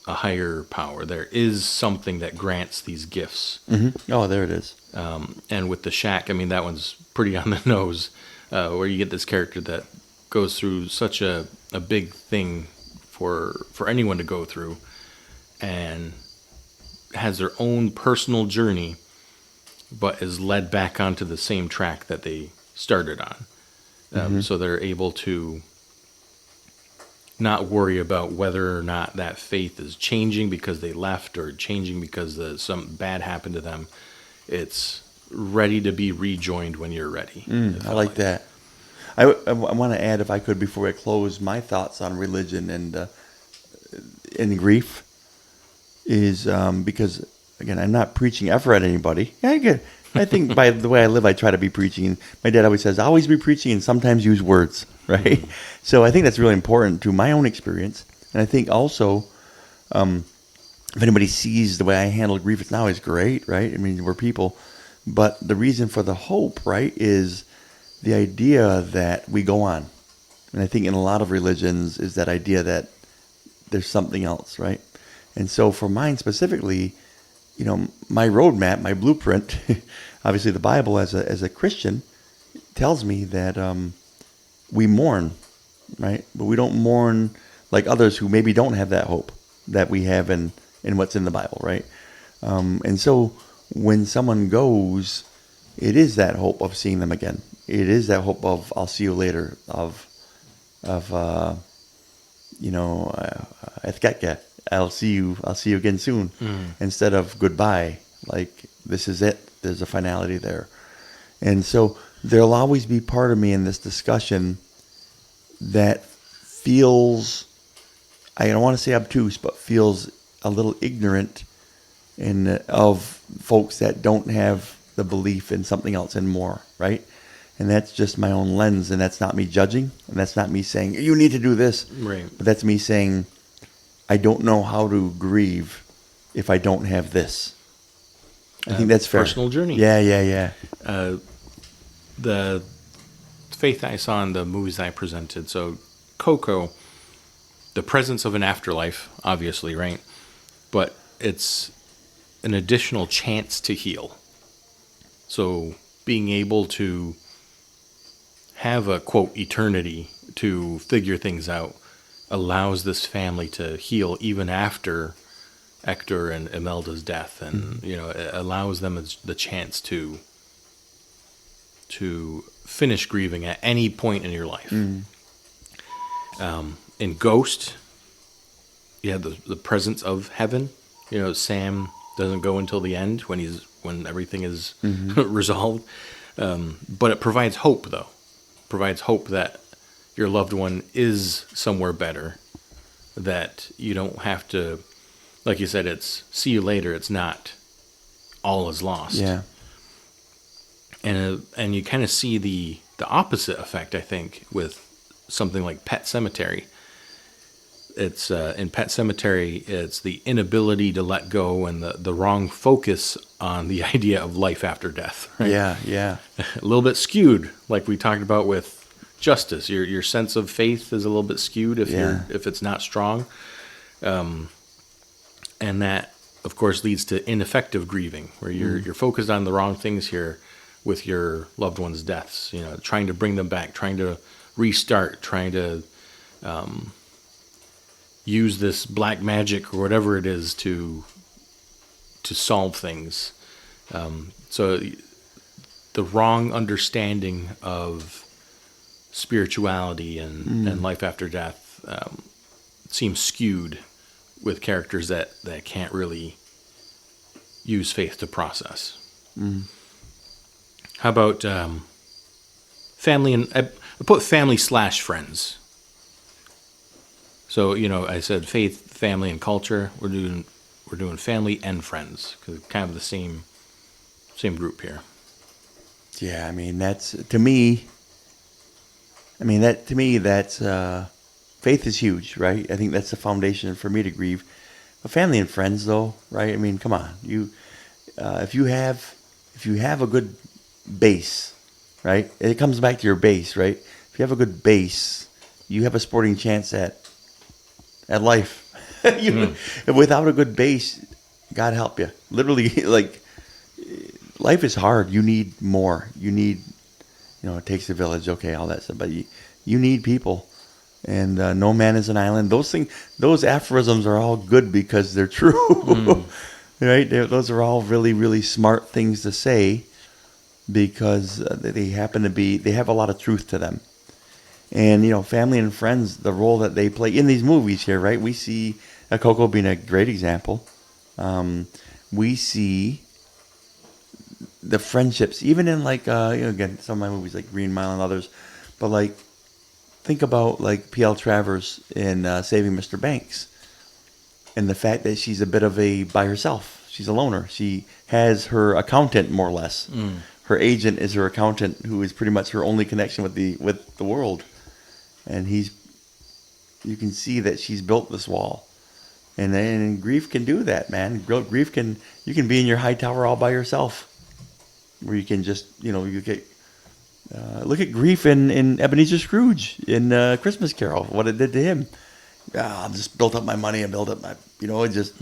a higher power. There is something that grants these gifts. Oh, there it is. And with The Shack, I mean, that one's pretty on the nose, where you get this character that goes through such a big thing for anyone to go through, and has their own personal journey, but is led back onto the same track that they started on. So they're able to not worry about whether or not that faith is changing because they left or changing because something bad happened to them. It's ready to be rejoined when you're ready. I like that. I want to add, if I could, before I close, my thoughts on religion and grief is because, again, I'm not preaching ever at anybody. I think by the way I live, I try to be preaching. My dad always says, always be preaching and sometimes use words, right? So I think that's really important to my own experience. And I think also, if anybody sees the way I handle grief now is great, right? I mean, we're people. But the reason for the hope, right, is the idea that we go on. And I think in a lot of religions is that idea that there's something else, right? And so for mine specifically, my roadmap, my blueprint, obviously the Bible as a Christian tells me that we mourn, right? But we don't mourn like others who maybe don't have that hope that we have in what's in the Bible, right? And so when someone goes, it is that hope of seeing them again. It is that hope of I'll see you later, I'll see you again soon, instead of goodbye. Like this is it. There's a finality there, and so there'll always be part of me in this discussion that feels, I don't want to say obtuse, but feels a little ignorant of folks that don't have the belief in something else and more, right? And that's just my own lens, and that's not me judging, and that's not me saying, you need to do this. Right. But that's me saying, I don't know how to grieve if I don't have this. I think that's fair. Personal journey. Yeah. The faith I saw in the movies I presented, so Coco, the presence of an afterlife, obviously, right? But it's an additional chance to heal. So being able to have a, quote, eternity to figure things out allows this family to heal even after Hector and Imelda's death. And, it allows them the chance to finish grieving at any point in your life. In Ghost, you have the presence of heaven. Sam doesn't go until the end when everything is resolved. But it provides hope, though. Provides hope that your loved one is somewhere better, that you don't have to, like you said, it's see you later. It's not all is lost. Yeah. And you kind of see the opposite effect, I think, with something like Pet Sematary. It's in Pet Sematary, it's the inability to let go and the wrong focus on the idea of life after death. Right? Yeah. A little bit skewed, like we talked about with justice. Your sense of faith is a little bit skewed if it's not strong, and that, of course, leads to ineffective grieving, where you're focused on the wrong things here with your loved ones' deaths. Trying to bring them back, trying to restart, trying to use this black magic or whatever it is to solve things. So the wrong understanding of spirituality and life after death seems skewed with characters that can't really use faith to process. How about family? And I put family / friends. So I said faith, family, and culture. We're doing family and friends, because kind of the same group here. Yeah, I mean that's to me. That's faith is huge, right? I think that's the foundation for me to grieve. But family and friends, though, right? I mean, come on, if you have a good base, right? It comes back to your base, right? If you have a good base, you have a sporting chance at life. Without a good base, God help you. Literally, like, life is hard. You need more. You need, it takes a village. Okay, all that stuff. But you need people. And no man is an island. Those aphorisms are all good because they're true. Right? Those are all really, really smart things to say because they have a lot of truth to them. And, family and friends, the role that they play in these movies here, right? We see Coco being a great example. We see the friendships, even in again, some of my movies like Green Mile and others, but think about P.L. Travers in Saving Mr. Banks and the fact that she's a bit of by herself. she's a loner. She has her accountant, more or less. Her agent is her accountant, who is pretty much her only connection with the world. And you can see that she's built this wall. And then grief can do that, man. Grief you can be in your high tower all by yourself, where you can just, you get. Look at grief in Ebenezer Scrooge in Christmas Carol. What it did to him. I just built up my money and built up my, it just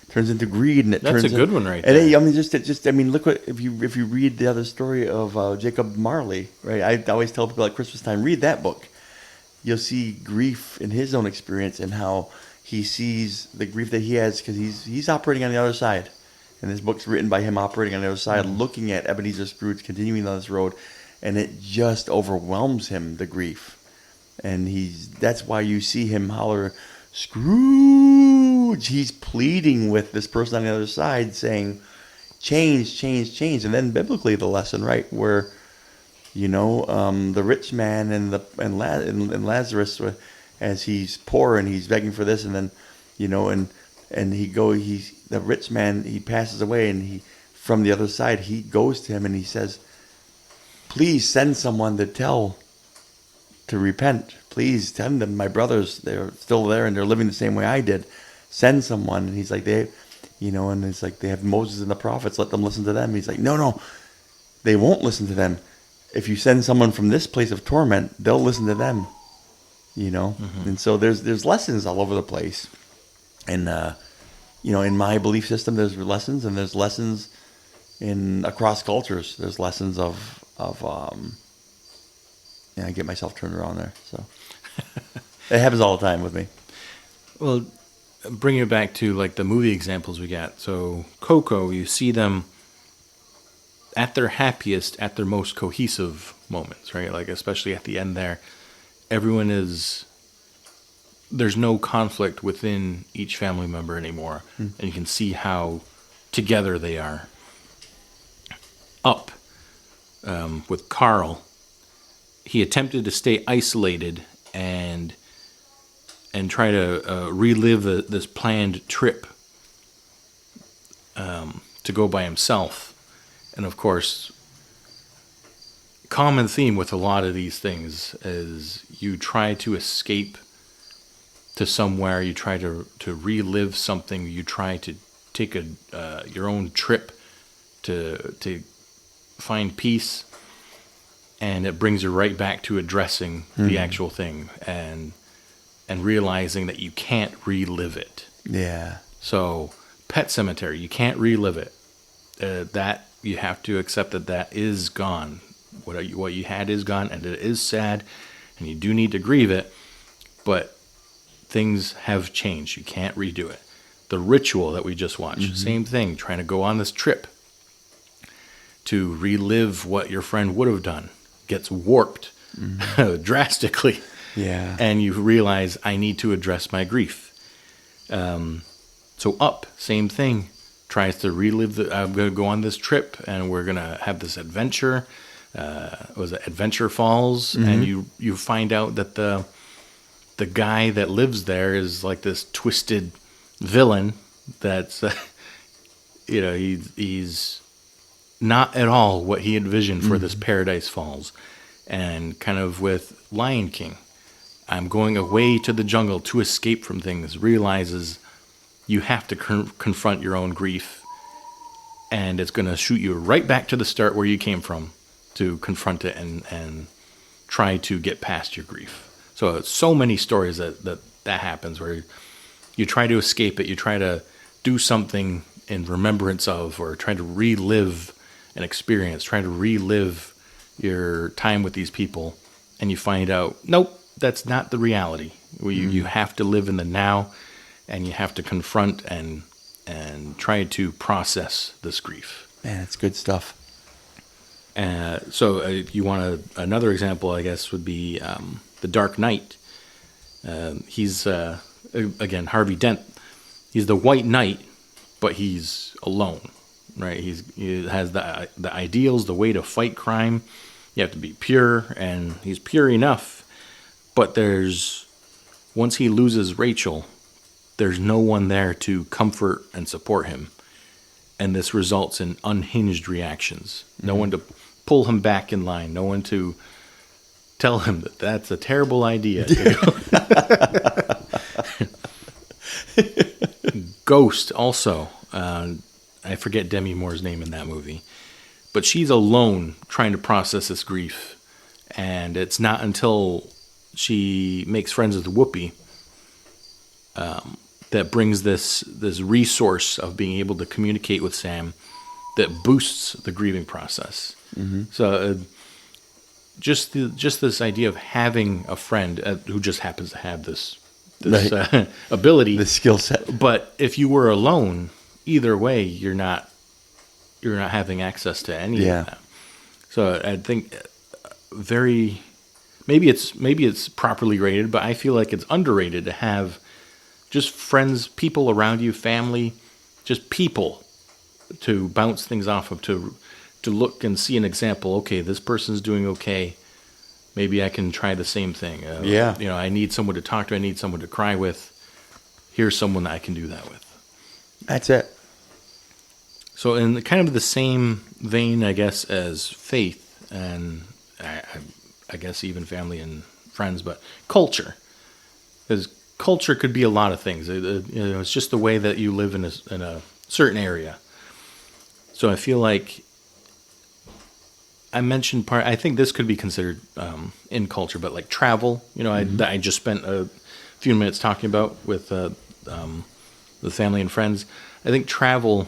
turns into greed, and That's a good one right there. And look what if you read the other story of Jacob Marley, right? I always tell people at Christmas time, read that book. You'll see grief in his own experience and how he sees the grief that he has because he's operating on the other side, and this book's written by him operating on the other side, looking at Ebenezer Scrooge continuing on this road, and it just overwhelms him, the grief. And that's why you see him holler, Scrooge. He's pleading with this person on the other side saying, change, change, change. And then biblically the lesson, right, where, the rich man and Lazarus, as he's poor and he's begging for this, and then, the rich man, he passes away, and from the other side, he goes to him and he says, please send someone to repent. Please send them, my brothers. They're still there and they're living the same way I did. Send someone. And he's like, and it's like they have Moses and the prophets. Let them listen to them. He's like, no, they won't listen to them. If you send someone from this place of torment, they'll listen to them. And so there's lessons all over the place. And in my belief system, there's lessons, and there's lessons across cultures. There's lessons of I get myself turned around there. So it happens all the time with me. Well, bringing it back to like the movie examples we got. So Coco, you see them at their happiest, at their most cohesive moments, right? Like especially at the end there, there's no conflict within each family member anymore. And you can see how together they are. Up, with Carl, he attempted to stay isolated and try to relive this planned trip to go by himself. And of course, common theme with a lot of these things is you try to escape to somewhere, you try to relive something, you try to take your own trip to find peace, and it brings you right back to addressing the actual thing and realizing that you can't relive it. Yeah. So, Pet Sematary, you can't relive it. That you have to accept that is gone. What you had is gone, and it is sad, and you do need to grieve it. But things have changed. You can't redo it. The ritual that we just watched, same thing. Trying to go on this trip to relive what your friend would have done gets warped drastically. Yeah. And you realize, I need to address my grief. So Up, same thing. Tries to relive I'm going to go on this trip, and we're going to have this adventure. Was it Adventure Falls? And you find out that the guy that lives there is like this twisted villain that's, he's not at all what he envisioned for this Paradise Falls. And kind of with Lion King, I'm going away to the jungle to escape from things, realizes you have to confront your own grief, and it's going to shoot you right back to the start where you came from to confront it and try to get past your grief. So many stories that happens where you try to escape it, you try to do something in remembrance of, or try to relive an experience, try to relive your time with these people, and you find out, nope, that's not the reality. You have to live in the now, and you have to confront and try to process this grief. Man, it's good stuff. So if you want another example, I guess, would be The Dark Knight. He's, again, Harvey Dent. He's the White Knight, but he's alone, right? He has the ideals, the way to fight crime. You have to be pure, and he's pure enough. But once he loses Rachel, there's no one there to comfort and support him. and this results in unhinged reactions. No one to pull him back in line. No one to tell him that that's a terrible idea. Ghost also. I forget Demi Moore's name in that movie. But she's alone trying to process this grief. And it's not until she makes friends with Whoopi that brings this resource of being able to communicate with Sam that boosts the grieving process. So just this idea of having a friend who just happens to have this Right. ability, The skill set. but if you were alone, either way, you're not having access to any Yeah. of that. So I think maybe it's properly rated, but I feel like it's underrated to have just friends, people around you, family, just people to bounce things off of, to look and see an example. Okay, this person's doing okay. Maybe I can try the same thing. Yeah. I need someone to talk to. I need someone to cry with. Here's someone that I can do that with. That's it. So in kind of the same vein, I guess, as faith and I guess even family and friends, but culture. Because culture could be a lot of things. It's just the way that you live in a certain area. So I feel like I mentioned I think this could be considered in culture, but like travel. I just spent a few minutes talking about with the family and friends. I think travel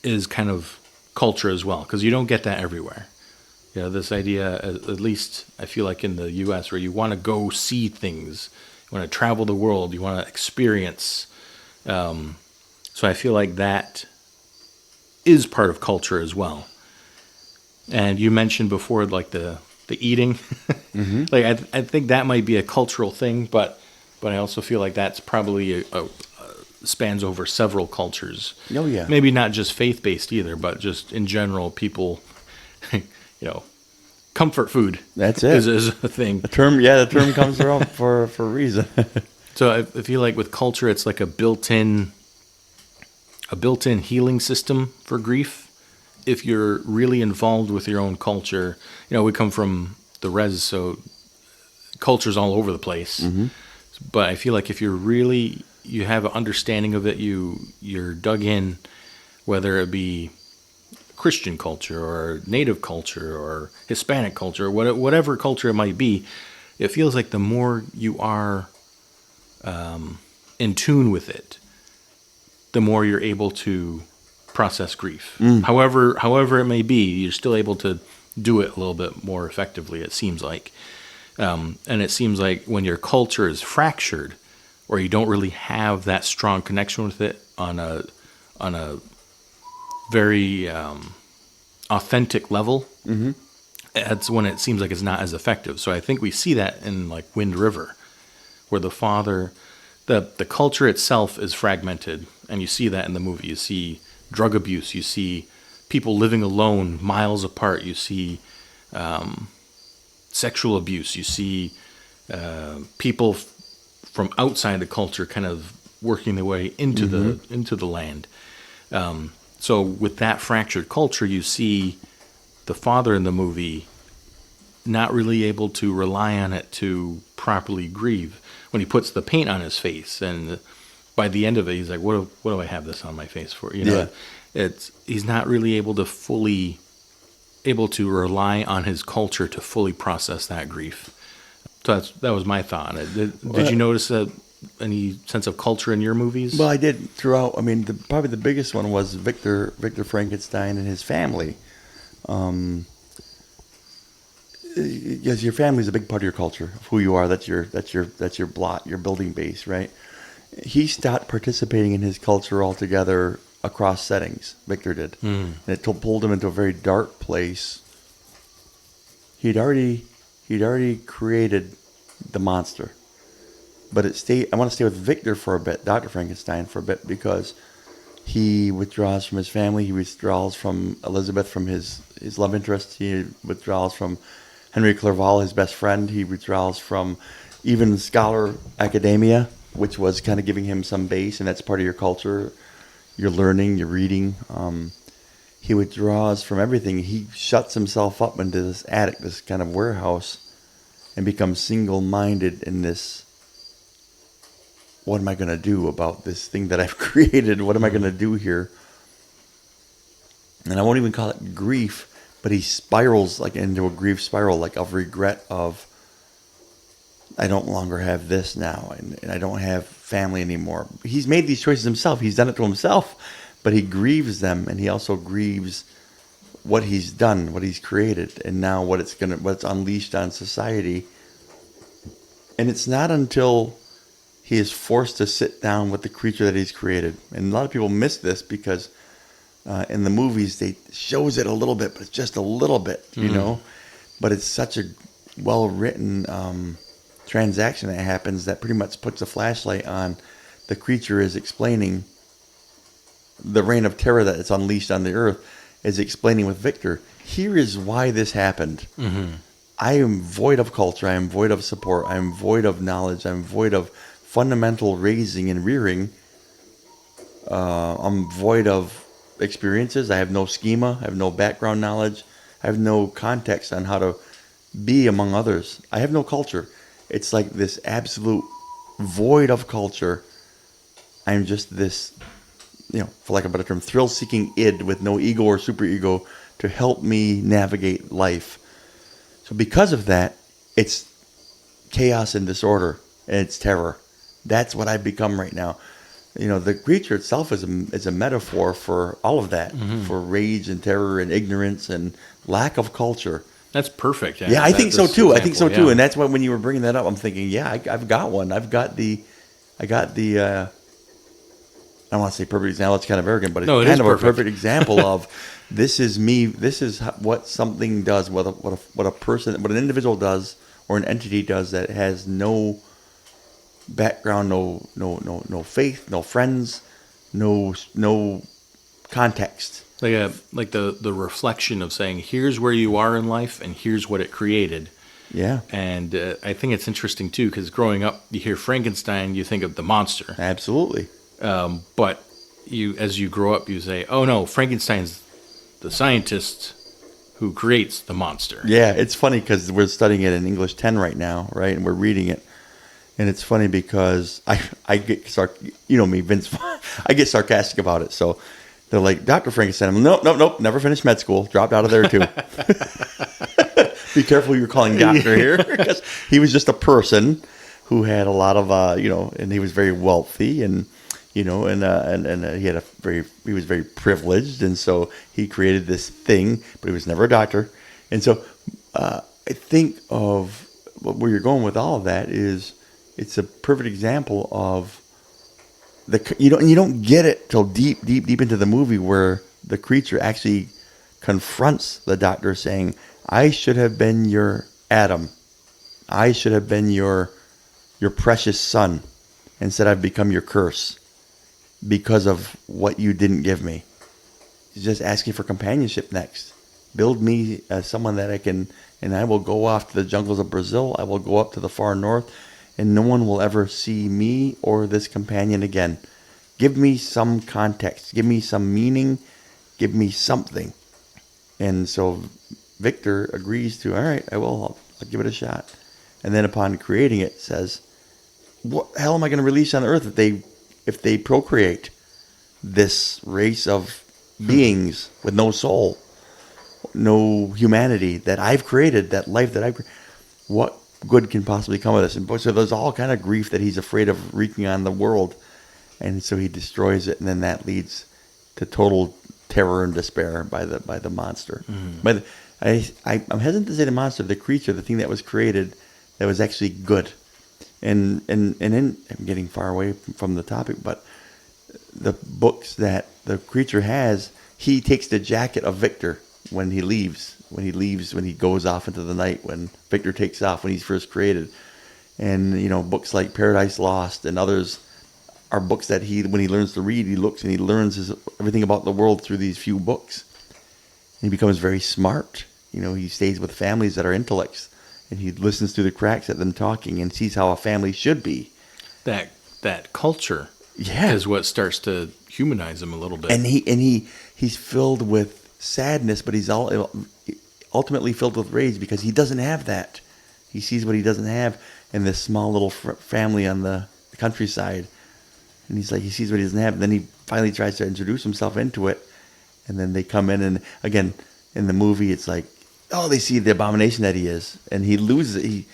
is kind of culture as well, because you don't get that everywhere. This idea, at least I feel like in the U.S., where you want to go see things, you want to travel the world, you want to experience. So I feel like that is part of culture as well. And you mentioned before, like the eating, like I think that might be a cultural thing, but I also feel like that's probably spans over several cultures. Oh, yeah. Maybe not just faith-based either, but just in general, people, comfort food. That's it. Is a thing. The term comes around for a reason. So I feel like with culture, it's like a built-in healing system for grief. If you're really involved with your own culture, we come from the res, so culture's all over the place. But I feel like if you have an understanding of it, you're dug in, whether it be Christian culture or Native culture or Hispanic culture, whatever culture it might be, it feels like the more you are in tune with it, the more you're able to process grief. However it may be, you're still able to do it a little bit more effectively, it seems like. And it seems like when your culture is fractured, or you don't really have that strong connection with it on a very authentic level, that's when it seems like it's not as effective. So I think we see that in like Wind River, where the culture itself is fragmented, and you see that in the movie. You see drug abuse, you see people living alone miles apart, you see sexual abuse, you see people from outside the culture kind of working their way into the land. So with that fractured culture, you see the father in the movie not really able to rely on it to properly grieve. When he puts the paint on his face, and by the end of it, he's like, "What do I have this on my face for?" He's not really able to rely on his culture to fully process that grief. So that was my thought on it. Did you notice any sense of culture in your movies? Well, I did throughout. I mean, probably the biggest one was Victor Frankenstein and his family. Yes, your family is a big part of your culture, of who you are. That's your blot, your building base, right? He stopped participating in his culture altogether across settings. Victor did, and it pulled him into a very dark place. He'd already created the monster, but I want to stay with Victor for a bit, Dr. Frankenstein for a bit, because he withdraws from his family. He withdraws from Elizabeth, from his love interest. He withdraws from Henry Clerval, his best friend. He withdraws from even scholar academia, which was kind of giving him some base, and that's part of your culture. you're learning, you're reading. He withdraws from everything. He shuts himself up into this attic, this kind of warehouse, and becomes single-minded in this, what am I going to do about this thing that I've created? What am I going to do here? And I won't even call it grief, but he spirals like into a grief spiral, like of regret of, I don't longer have this now, and I don't have family anymore. He's made these choices himself. He's done it to himself, but he grieves them, and he also grieves what he's done, what he's created, and now what's unleashed on society. And it's not until he is forced to sit down with the creature that he's created. And a lot of people miss this because in the movies they shows it a little bit, but it's just a little bit, you know. But it's such a well-written transaction that happens that pretty much puts a flashlight on the creature is explaining the reign of terror that it's unleashed on the earth, is explaining with Victor, here is why this happened. I am void of culture. I am void of support. I am void of knowledge. I am void of fundamental raising and rearing. I'm void of experiences. I have no schema. I have no background knowledge. I have no context on how to be among others. I have no culture. It's like this absolute void of culture. I'm just this, for lack of a better term, thrill-seeking id with no ego or superego to help me navigate life. So because of that, it's chaos and disorder, and it's terror. That's what I've become right now. The creature itself is a metaphor for all of that, for rage and terror and ignorance and lack of culture. That's perfect. Yeah, I think so too. I think so too. And that's why when you were bringing that up, I'm thinking, yeah, I've got one. I got the. I don't want to say perfect example. It's kind of arrogant, but it's kind of a perfect example of this is me. This is what something does. What an individual does or an entity does that has no background, no faith, no friends, no context. Like the reflection of saying, here's where you are in life, and here's what it created. Yeah. And I think it's interesting too, because growing up, you hear Frankenstein, you think of the monster. Absolutely. But as you grow up, you say, oh no, Frankenstein's the scientist who creates the monster. Yeah, it's funny because we're studying it in English 10 right now, right? And we're reading it. And it's funny because I get, me, Vince, I get sarcastic about it. So they're like, Dr. Frankenstein. I'm nope, never finished med school. Dropped out of there too. Be careful who you're calling doctor here. Because he was just a person who had a lot of, and he was very wealthy and, he had he was very privileged. And so he created this thing, but he was never a doctor. And so I think of where you're going with all of that is it's a perfect example of you don't get it till deep into the movie where the creature actually confronts the doctor saying, I should have been your Adam. I should have been your precious son. Instead, I've become your curse because of what you didn't give me. He's just asking for companionship next. Build me as someone that I can, and I will go off to the jungles of Brazil. I will go up to the far north, and no one will ever see me or this companion again. Give me some context. Give me some meaning. Give me something. And so Victor agrees to, all right, I will. I'll give it a shot. And then upon creating it, says, what the hell am I going to release on the earth if they procreate this race of beings with no soul, no humanity that I've created, that life that I've created? What good can possibly come of this? And so there's all kind of grief that he's afraid of wreaking on the world. And so he destroys it, and then that leads to total terror and despair by the monster. Mm-hmm. But I'm hesitant to say the monster, the creature, the thing that was created that was actually good. And I'm getting far away from the topic, but the books that the creature has, he takes the jacket of Victor when he leaves, when he goes off into the night, when Victor takes off, when he's first created. And, books like Paradise Lost and others are books that when he learns to read, he looks and he learns everything about the world through these few books. And he becomes very smart. He stays with families that are intellects, and he listens through the cracks at them talking and sees how a family should be. That culture Yeah. is what starts to humanize him a little bit. And he's filled with sadness, but he's ultimately filled with rage because he doesn't have that. He sees what he doesn't have in this small little family on the countryside, and he's like, he sees what he doesn't have. And then he finally tries to introduce himself into it, and then they come in, and again in the movie, it's like, oh, they see the abomination that he is, and he loses it.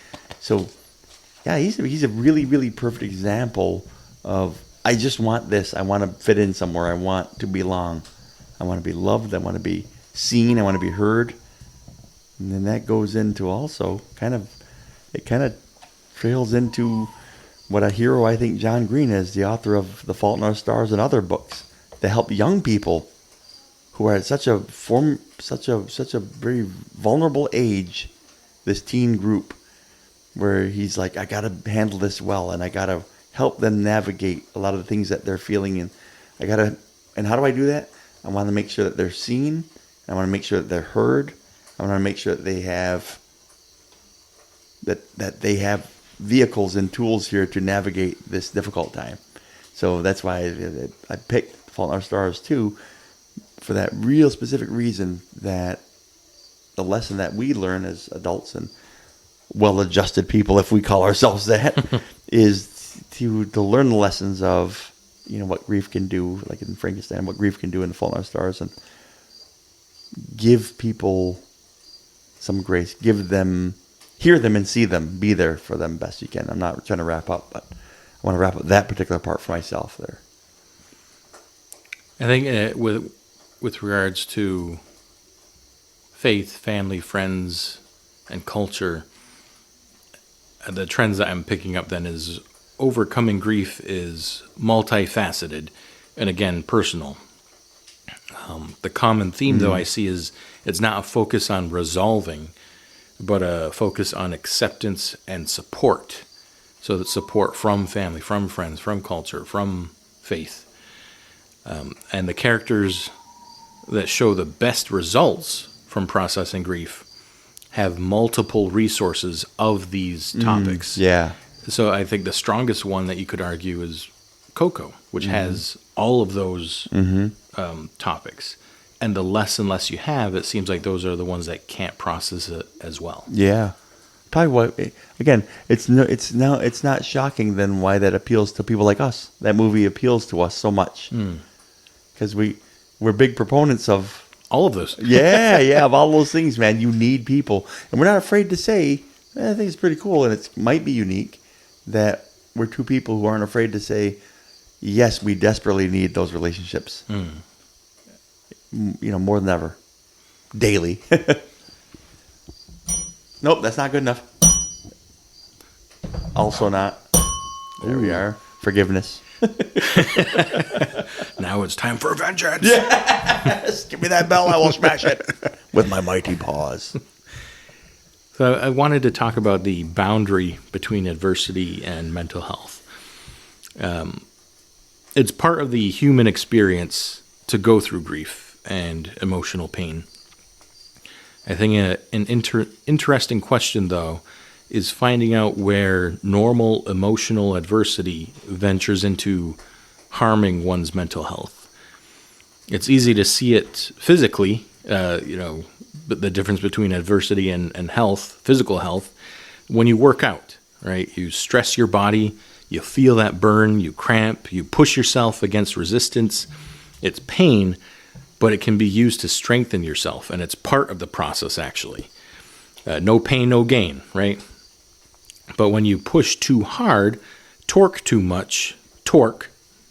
He's a really, really perfect example of, I just want this. I want to fit in somewhere. I want to belong. I want to be loved. I want to be seen. I want to be heard. And then that goes into also kind of trails into what a hero I think John Green is, the author of The Fault in Our Stars and other books that help young people who are at such a very vulnerable age, this teen group, where he's like, I got to handle this well, and I got to help them navigate a lot of the things that they're feeling. And how do I do that? I want to make sure that they're seen. I want to make sure that they're heard. I want to make sure that they have vehicles and tools here to navigate this difficult time. So that's why I picked Fault in Our Stars too, for that real specific reason, that the lesson that we learn as adults and well-adjusted people, if we call ourselves that, is to learn the lessons of, what grief can do, like in Frankenstein, what grief can do in The Fault in Our Stars, and give people some grace, hear them and see them, be there for them best you can. I'm not trying to wrap up, but I want to wrap up that particular part for myself there. I think with regards to faith, family, friends, and culture, the trends that I'm picking up then is overcoming grief is multifaceted and, again, personal. The common theme, though, I see is it's not a focus on resolving, but a focus on acceptance and support. So that support from family, from friends, from culture, from faith. And the characters that show the best results from processing grief have multiple resources of these topics. Yeah. So I think the strongest one that you could argue is Coco, which has all of those topics. And the less and less you have, it seems like those are the ones that can't process it as well. Yeah. Tell you what, again, it's not shocking then why that appeals to people like us. That movie appeals to us so much. Because we're big proponents of all of those. of all those things, man. You need people. And we're not afraid to say, I think it's pretty cool, and it might be unique, that we're two people who aren't afraid to say, yes, we desperately need those relationships. More than ever. Daily. Nope, that's not good enough. Also not. There we are. Forgiveness. Now it's time for vengeance. Yes! Give me that bell, I will smash it with my mighty paws. So I wanted to talk about the boundary between adversity and mental health. It's part of the human experience to go through grief and emotional pain. I think an interesting question, though, is finding out where normal emotional adversity ventures into harming one's mental health. It's easy to see it physically, but the difference between adversity and health, physical health, when you work out, right? You stress your body, you feel that burn, you cramp, you push yourself against resistance. It's pain, but it can be used to strengthen yourself, and it's part of the process, actually. No pain, no gain, right? But when you push too hard, torque too much,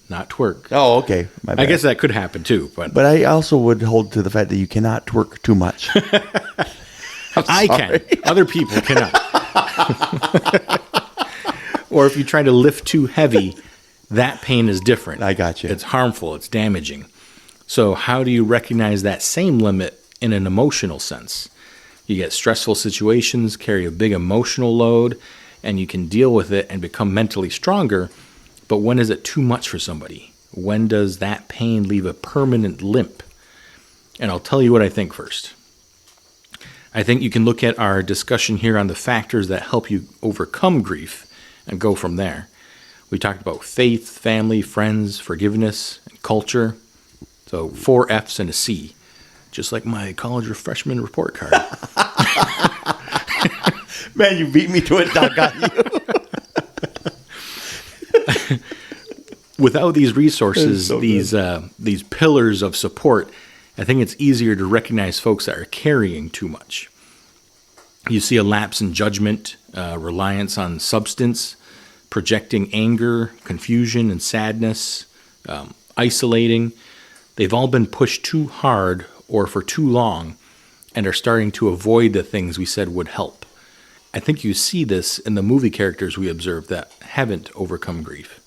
not twerk. Oh, okay. My bad. I guess that could happen too, but I also would hold to the fact that you cannot twerk too much. I can. Other people cannot. Or if you try to lift too heavy, that pain is different. I got you. It's harmful. It's damaging. So how do you recognize that same limit in an emotional sense? You get stressful situations, carry a big emotional load, and you can deal with it and become mentally stronger. But when is it too much for somebody? When does that pain leave a permanent limp? And I'll tell you what I think first. I think you can look at our discussion here on the factors that help you overcome grief and go from there. We talked about faith, family, friends, forgiveness, and culture. So 4 F's and a C, just like my college freshman report card. Man, you beat me to it, Doc. Got you. Without these resources, so these pillars of support, I think it's easier to recognize folks that are carrying too much. You see a lapse in judgment, reliance on substance, projecting anger, confusion, and sadness, isolating. They've all been pushed too hard or for too long and are starting to avoid the things we said would help. I think you see this in the movie characters we observed that haven't overcome grief.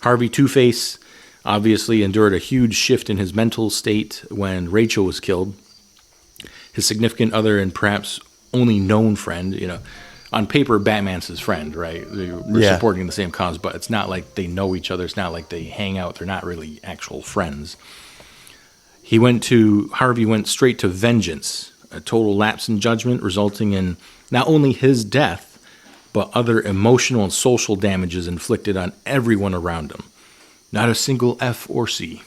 Harvey Two-Face obviously endured a huge shift in his mental state when Rachel was killed. His significant other and perhaps only known friend, on paper, Batman's his friend, right? We're supporting the same cause, but it's not like they know each other. It's not like they hang out. They're not really actual friends. Harvey went straight to vengeance, a total lapse in judgment, resulting in not only his death, but other emotional and social damages inflicted on everyone around him. Not a single F or C.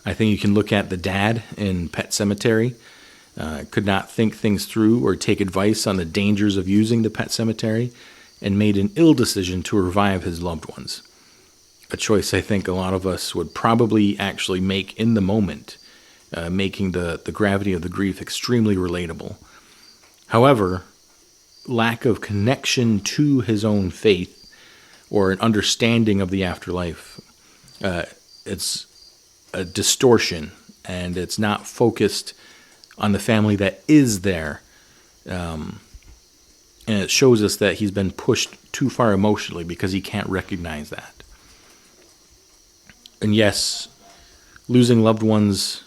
I think you can look at the dad in Pet Sematary. Could not think things through or take advice on the dangers of using the Pet Sematary, and made an ill decision to revive his loved ones. A choice I think a lot of us would probably actually make in the moment, making the gravity of the grief extremely relatable. However, lack of connection to his own faith or an understanding of the afterlife, it's a distortion, and it's not focused on the family that is there. And it shows us that he's been pushed too far emotionally because he can't recognize that. And yes, losing loved ones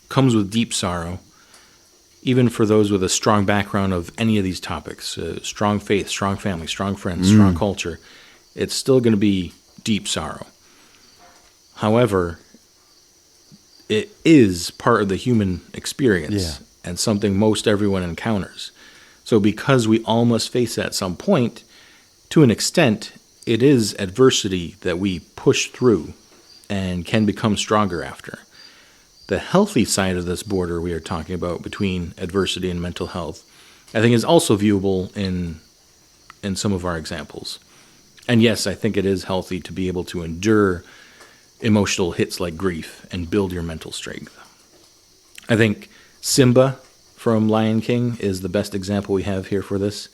comes with deep sorrow, even for those with a strong background of any of these topics, strong faith, strong family, strong friends, strong culture. It's still going to be deep sorrow. However, it is part of the human experience and something most everyone encounters. So because we all must face that at some point, to an extent, it is adversity that we push through and can become stronger after. The healthy side of this border we are talking about between adversity and mental health, I think, is also viewable in some of our examples. And yes, I think it is healthy to be able to endure emotional hits like grief and build your mental strength. I think Simba from Lion King is the best example we have here for this.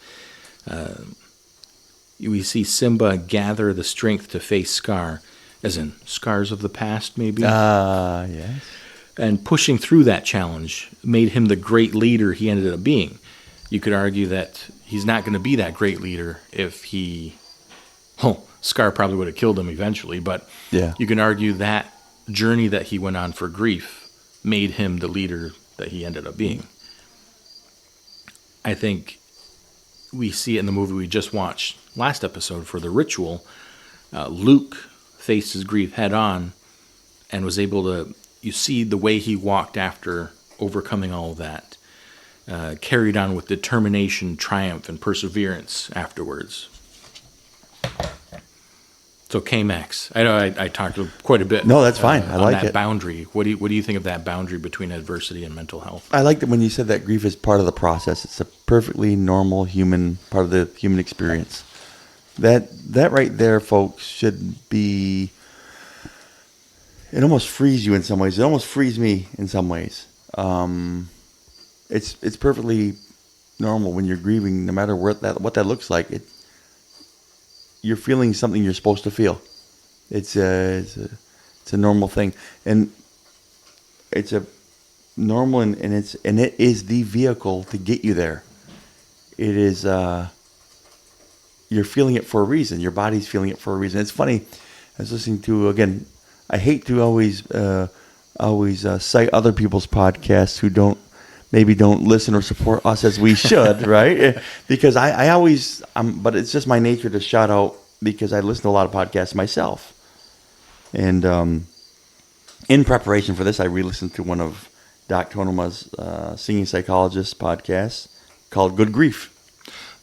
We see Simba gather the strength to face Scar, as in scars of the past, maybe. Yes. And pushing through that challenge made him the great leader he ended up being. You could argue that he's not going to be that great leader if Scar probably would have killed him eventually, but you can argue that journey that he went on for grief made him the leader that he ended up being. I think we see it in the movie we just watched last episode for The Ritual. Luke faced his grief head on and was able to, you see the way he walked after overcoming all of that, carried on with determination, triumph, and perseverance afterwards. So KMax, I know I talked quite a bit. No, that's fine. I like that it. Boundary. What do you think of that boundary between adversity and mental health? I like that when you said that grief is part of the process. It's a perfectly normal part of the human experience. That right there, folks, should be. It almost frees you in some ways. It almost frees me in some ways. It's perfectly normal when you're grieving, no matter what that looks like. You're feeling something you're supposed to feel. It's a normal thing, and it's a normal and it is the vehicle to get you there. It is you're feeling it for a reason. Your body's feeling it for a reason. It's funny. I was listening to, again, I hate to always cite other people's podcasts who don't listen or support us as we should, right? Because I always, but it's just my nature to shout out because I listen to a lot of podcasts myself. And in preparation for this, I re-listened to one of Doc Tonema's singing psychologist podcasts called Good Grief.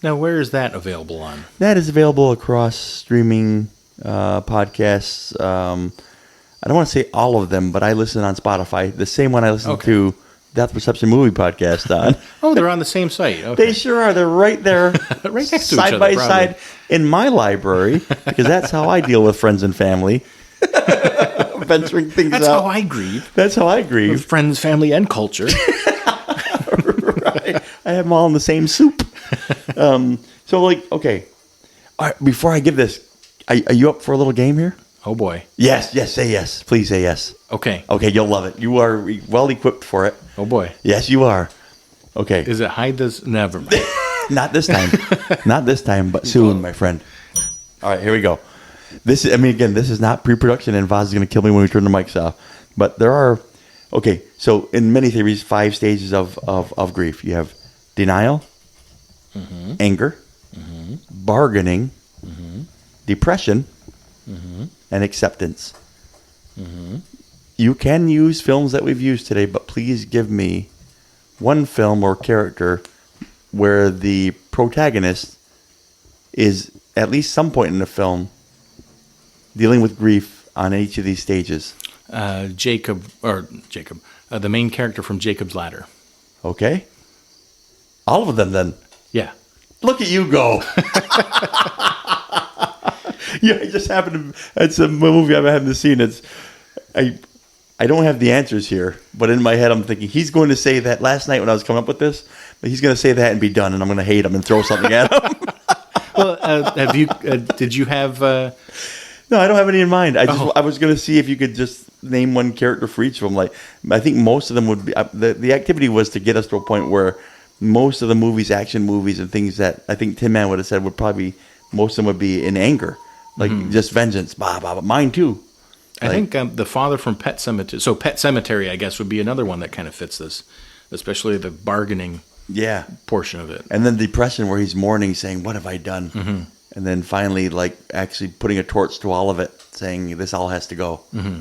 Now, where is that available on? That is available across streaming podcasts. I don't want to say all of them, but I listen on Spotify. The same one I listen to Depth Perception Movie Podcast on. Oh, they're on the same site. Okay. They sure are. They're right there, right next to side each other, by probably. side in my library, because that's how I deal with friends and family. Venturing things That's out. how I grieve. That's how I grieve. With friends, family, and culture. Right. I have them all in the same soup. So, like, okay. All right, before I give this, are you up for a little game here? Oh, boy. Yes, say yes. Please say yes. Okay. Okay, you'll love it. You are well equipped for it. Oh, boy. Yes, you are. Okay. Is it hide this? Never mind. Not this time. Not this time, but soon, my friend. All right, here we go. This is not pre-production, and Voz is going to kill me when we turn the mics off. But there are, okay, so in many theories, 5 stages of grief. You have denial, anger, bargaining, depression, and acceptance. You can use films that we've used today, but please give me one film or character where the protagonist is, at least some point in the film, dealing with grief on each of these stages. Jacob, the main character from Jacob's Ladder. Okay? All of them, then. Yeah. Look at you go. Yeah, it just happened to... It's a movie I haven't seen. I don't have the answers here, but in my head I'm thinking, he's going to say that last night when I was coming up with this, but he's going to say that and be done, and I'm going to hate him and throw something at him. Well, did you have... No, I don't have any in mind. I was going to see if you could just name one character for each of them. Like, I think most of them would be... The activity was to get us to a point where most of the movies, action movies and things that I think Tin Man would have said would probably... Most of them would be in anger. Like, just vengeance. Blah, blah, blah. Mine, too. I think the father from Pet Sematary... So Pet Sematary, I guess, would be another one that kind of fits this. Especially the bargaining portion of it. And then depression, where he's mourning, saying, what have I done? And then finally, like, actually putting a torch to all of it, saying, this all has to go.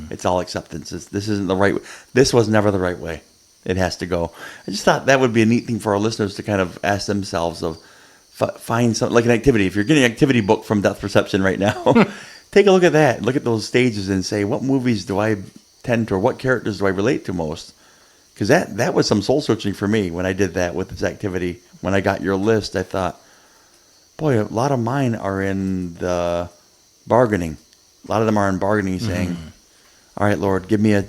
It's all acceptance. This isn't the right way. This was never the right way. It has to go. I just thought that would be a neat thing for our listeners to kind of ask themselves of, find something, like an activity. If you're getting an activity book from Depth Perception right now, take a look at that. Look at those stages and say, what movies do I tend to, or what characters do I relate to most? Because that was some soul searching for me when I did that with this activity. When I got your list, I thought, boy, a lot of mine are in the bargaining. A lot of them are in bargaining, saying, all right, Lord, give me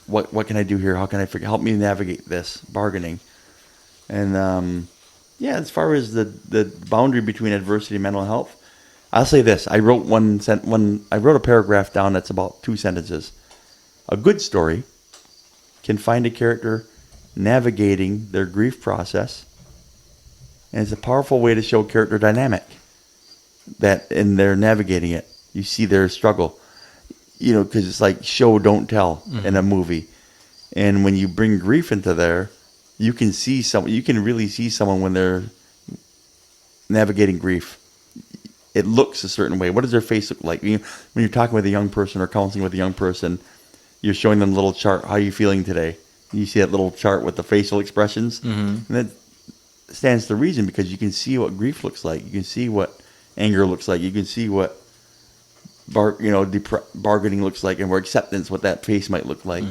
what can I do here? How can I help me navigate this bargaining? And as far as the boundary between adversity and mental health, I'll say this. I wrote I wrote a paragraph down that's about 2 sentences. A good story can find a character navigating their grief process, and it's a powerful way to show character dynamic. That in their navigating it, you see their struggle. Because it's like show, don't tell in a movie. And when you bring grief into there, you can really see someone when they're navigating grief. It looks a certain way. What does their face look like? When you're talking with a young person or counseling with a young person, you're showing them a little chart. How are you feeling today? You see that little chart with the facial expressions. And that stands to reason, because you can see what grief looks like. You can see what anger looks like. You can see what bargaining looks like, and where acceptance, what that face might look like.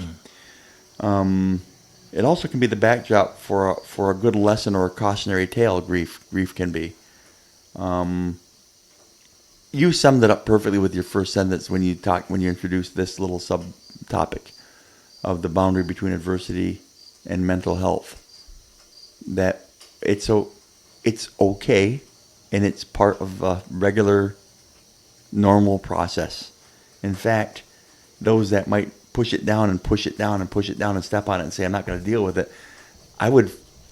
It also can be the backdrop for a good lesson or a cautionary tale. Grief can be. You summed it up perfectly with your first sentence when you introduced this little subtopic of the boundary between adversity and mental health. That it's okay, and it's part of a regular, normal process. In fact, those that might push it down and push it down and push it down and step on it and say, I'm not going to deal with it, I would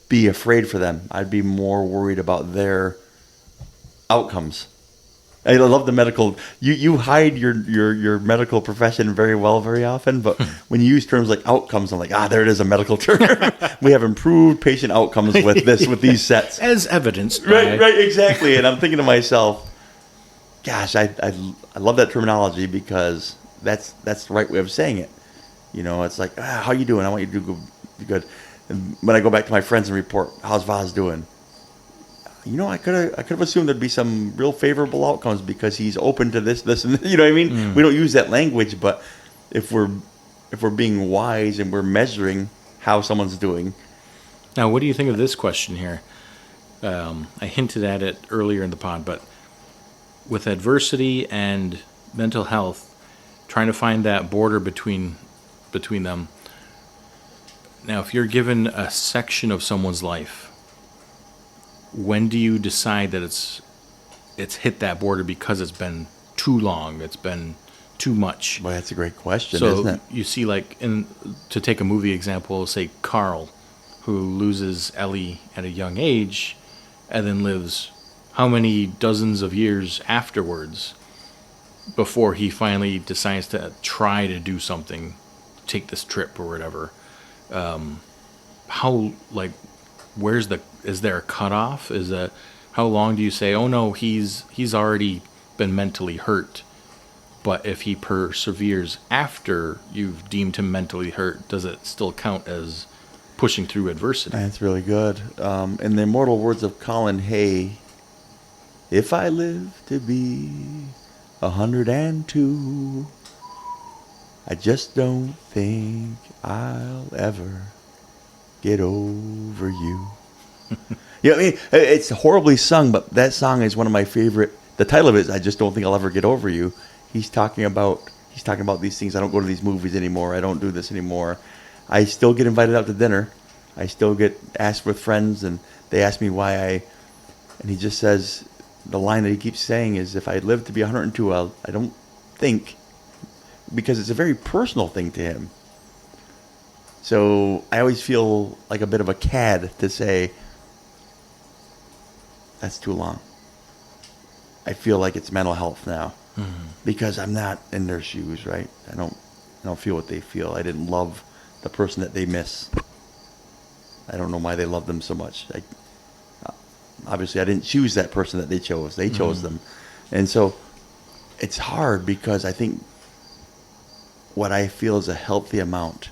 be afraid for them. I'd be more worried about their outcomes. I love the medical. You hide your medical profession very well, very often, but when you use terms like outcomes, I'm like, there it is, a medical term. We have improved patient outcomes with these sets, as evidenced by... Right, exactly. And I'm thinking to myself, gosh, I love that terminology, because that's the right way of saying it. It's like, how you doing? I want you to do good. And when I go back to my friends and report, how's Voz doing? I could have assumed there'd be some real favorable outcomes because he's open to this, and you know what I mean. We don't use that language, but if we're being wise and we're measuring how someone's doing. Now, what do you think of this question here? I hinted at it earlier in the pod, but with adversity and mental health, trying to find that border between them. Now, if you're given a section of someone's life, when do you decide that it's hit that border because it's been too long, it's been too much? Well, that's a great question, So isn't it? you see, like, to take a movie example, say Carl, who loses Ellie at a young age, and then lives how many dozens of years afterwards before he finally decides to try to do something, take this trip or whatever. How, like, is there a cutoff? How long do you say, oh no, he's already been mentally hurt, but if he perseveres after you've deemed him mentally hurt, does it still count as pushing through adversity? That's really good. In the immortal words of Colin Hay, if I live to be 102, I just don't think I'll ever get over you. I mean, it's horribly sung, but that song is one of my favorite. The title of it is "I Just Don't Think I'll Ever Get Over You." He's talking about these things. I don't go to these movies anymore. I don't do this anymore. I still get invited out to dinner. I still get asked with friends, and they ask me why and he just says, the line that he keeps saying is, if I live to be 102, I don't think, because it's a very personal thing to him. So I always feel like a bit of a cad to say, that's too long. I feel like it's mental health now, because I'm not in their shoes, right? I don't feel what they feel. I didn't love the person that they miss. I don't know why they love them so much. Obviously, I didn't choose that person that they chose. They chose them. And so it's hard because I think what I feel is a healthy amount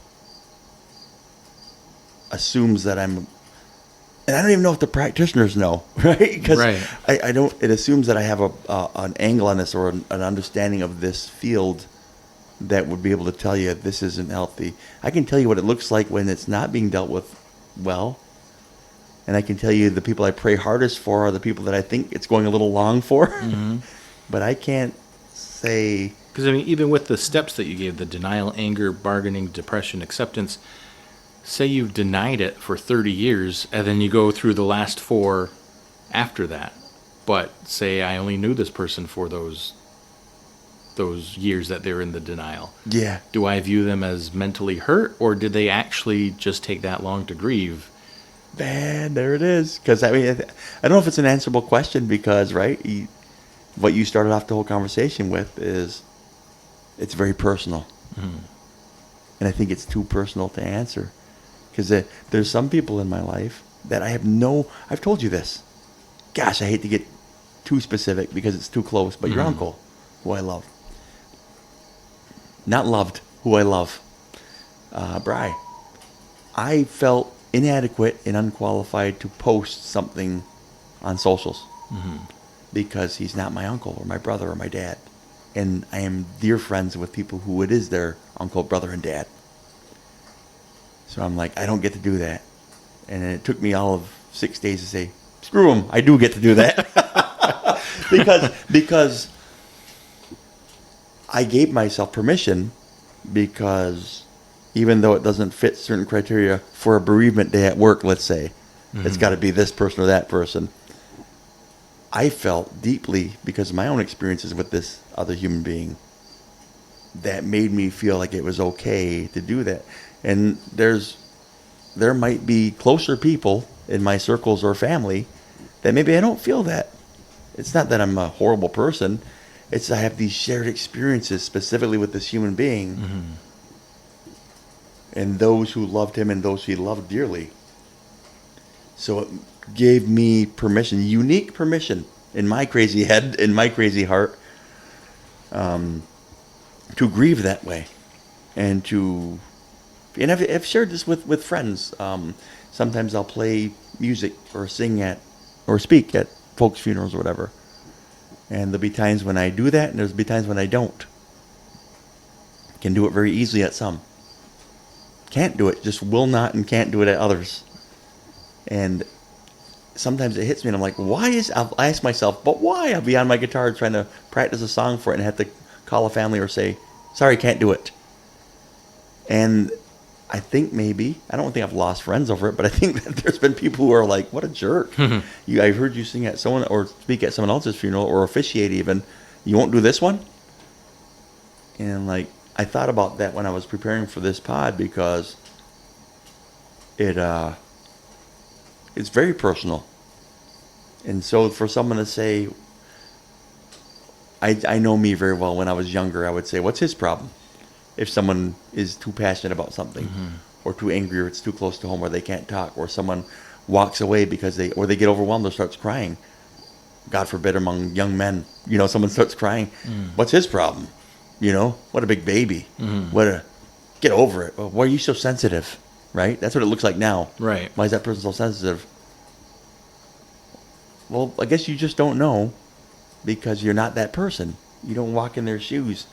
assumes that I'm, and I don't even know if the practitioners know, right? Because Right. I don't, it assumes that I have an angle on this or an understanding of this field that would be able to tell you this isn't healthy. I can tell you what it looks like when it's not being dealt with well. And I can tell you the people I pray hardest for are the people that I think it's going a little long for. But I can't say... Because, I mean, even with the steps that you gave, the denial, anger, bargaining, depression, acceptance, say you've denied it for 30 years, and then you go through the last 4 after that. But say I only knew this person for those years that they're in the denial. Yeah. Do I view them as mentally hurt, or did they actually just take that long to grieve? Man, there it is. Because, I mean, I don't know if it's an answerable question because, right, what you started off the whole conversation with is it's very personal. And I think it's too personal to answer. Because there's some people in my life that I've told you this. Gosh, I hate to get too specific because it's too close, but your uncle, who I love. Not loved, who I love. Bri. I felt inadequate and unqualified to post something on socials because he's not my uncle or my brother or my dad. And I am dear friends with people who it is their uncle, brother, and dad. So I'm like, I don't get to do that. And it took me all of 6 days to say, screw him, I do get to do that. because I gave myself permission, because even though it doesn't fit certain criteria for a bereavement day at work, let's say, it's got to be this person or that person. I felt deeply, because of my own experiences with this other human being, that made me feel like it was okay to do that. And there might be closer people in my circles or family that maybe I don't feel that. It's not that I'm a horrible person. It's I have these shared experiences specifically with this human being, and those who loved him and those he loved dearly. So it gave me permission, unique permission, in my crazy head, in my crazy heart, to grieve that way, and I've shared this with friends. Sometimes I'll play music or sing at or speak at folks' funerals or whatever. And there'll be times when I do that, and there'll be times when I don't. Can do it very easily at some. Can't do it, just will not and can't do it at others. And sometimes it hits me, and I'm like, I'll ask myself, but why? I'll be on my guitar trying to practice a song for it and have to call a family or say, sorry, can't do it. And I think maybe, I don't think I've lost friends over it, but I think that there's been people who are like, what a jerk. I heard you sing at someone or speak at someone else's funeral or officiate even. You won't do this one? And like, I thought about that when I was preparing for this pod because it's very personal. And so for someone to say, I know me very well. When I was younger, I would say, what's his problem? If someone is too passionate about something or too angry or it's too close to home or they can't talk or someone walks away because they get overwhelmed or starts crying. God forbid among young men, someone starts crying. What's his problem? What a big baby. Get over it. Well, why are you so sensitive? Right? That's what it looks like now. Right. Why is that person so sensitive? Well, I guess you just don't know because you're not that person. You don't walk in their shoes.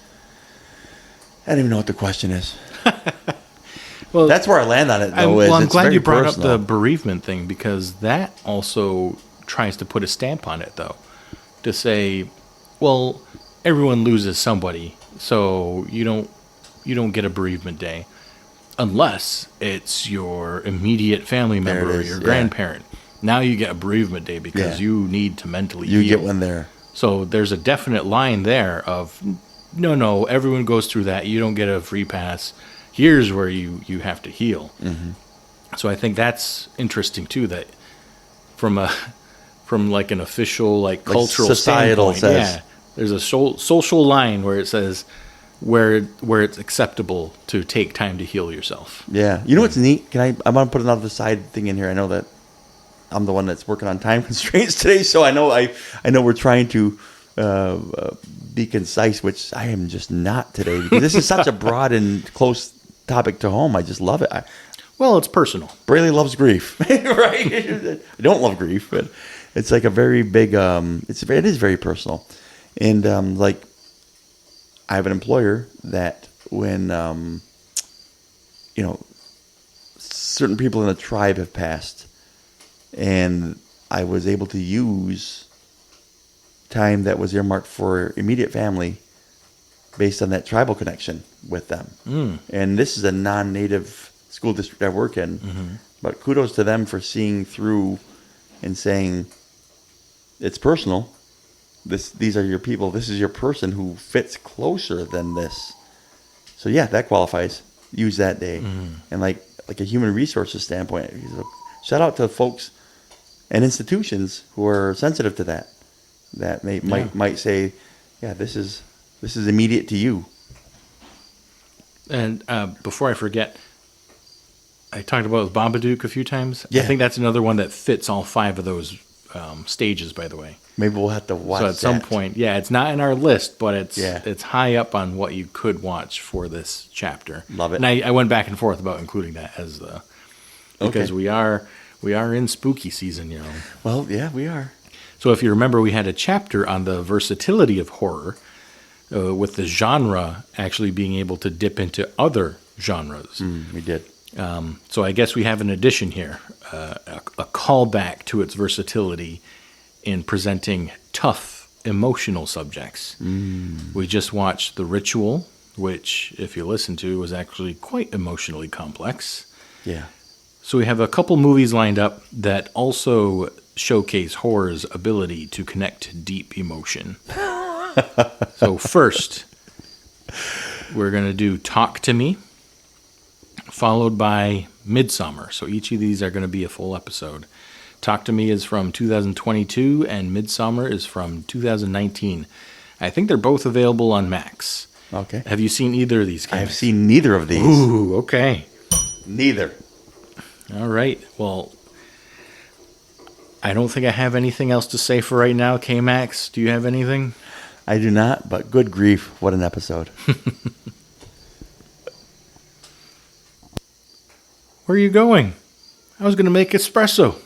I don't even know what the question is. Well, that's where I land on it, though. I'm glad you brought personal. up the bereavement thing because that also tries to put a stamp on it, though. To say, well, everyone loses somebody, so you don't get a bereavement day unless it's your immediate family member or your grandparent. Now you get a bereavement day because you need to mentally heal. You get one there. So there's a definite line there of, no, everyone goes through that. You don't get a free pass. Here's where you have to heal. So I think that's interesting too. That from like an official like cultural societal standpoint, there's a social line where it says where it's acceptable to take time to heal yourself. Yeah, what's neat? I want to put another side thing in here. I know that I'm the one that's working on time constraints today, so I know we're trying to be concise, which I am just not today because this is such a broad and close topic to home. I just love it. Well, it's personal. Braley loves grief, right? I don't love grief, but it's like a very big. It is very personal, and like I have an employer that when certain people in a tribe have passed, and I was able to use time that was earmarked for immediate family based on that tribal connection with them. And this is a non-native school district I work in, but kudos to them for seeing through and saying, it's personal. These are your people. This is your person who fits closer than this. So yeah, that qualifies. Use that day. And like a human resources standpoint, shout out to folks and institutions who are sensitive to that. That might say, yeah, this is immediate to you. And before I forget, I talked about Babadook a few times. Yeah. I think that's another one that fits all 5 of those stages, by the way. Maybe we'll have to watch So at some point, it's not in our list, but it's high up on what you could watch for this chapter. Love it. And I went back and forth about including that as because we are in spooky season, Well, yeah, we are. So if you remember, we had a chapter on the versatility of horror, with the genre actually being able to dip into other genres. We did. So I guess we have an addition here, a callback to its versatility in presenting tough, emotional subjects. We just watched The Ritual, which, if you listen to, was actually quite emotionally complex. Yeah. So we have a couple movies lined up that also showcase horror's ability to connect to deep emotion. So first, we're going to do Talk to Me, followed by Midsummer. So each of these are going to be a full episode. Talk to Me is from 2022, and Midsummer is from 2019. I think they're both available on Max. Okay. Have you seen either of these games? I've seen neither of these. Ooh, okay. Neither. All right. Well, I don't think I have anything else to say for right now. KMax, do you have anything? I do not, but good grief, what an episode. Where are you going? I was going to make espresso.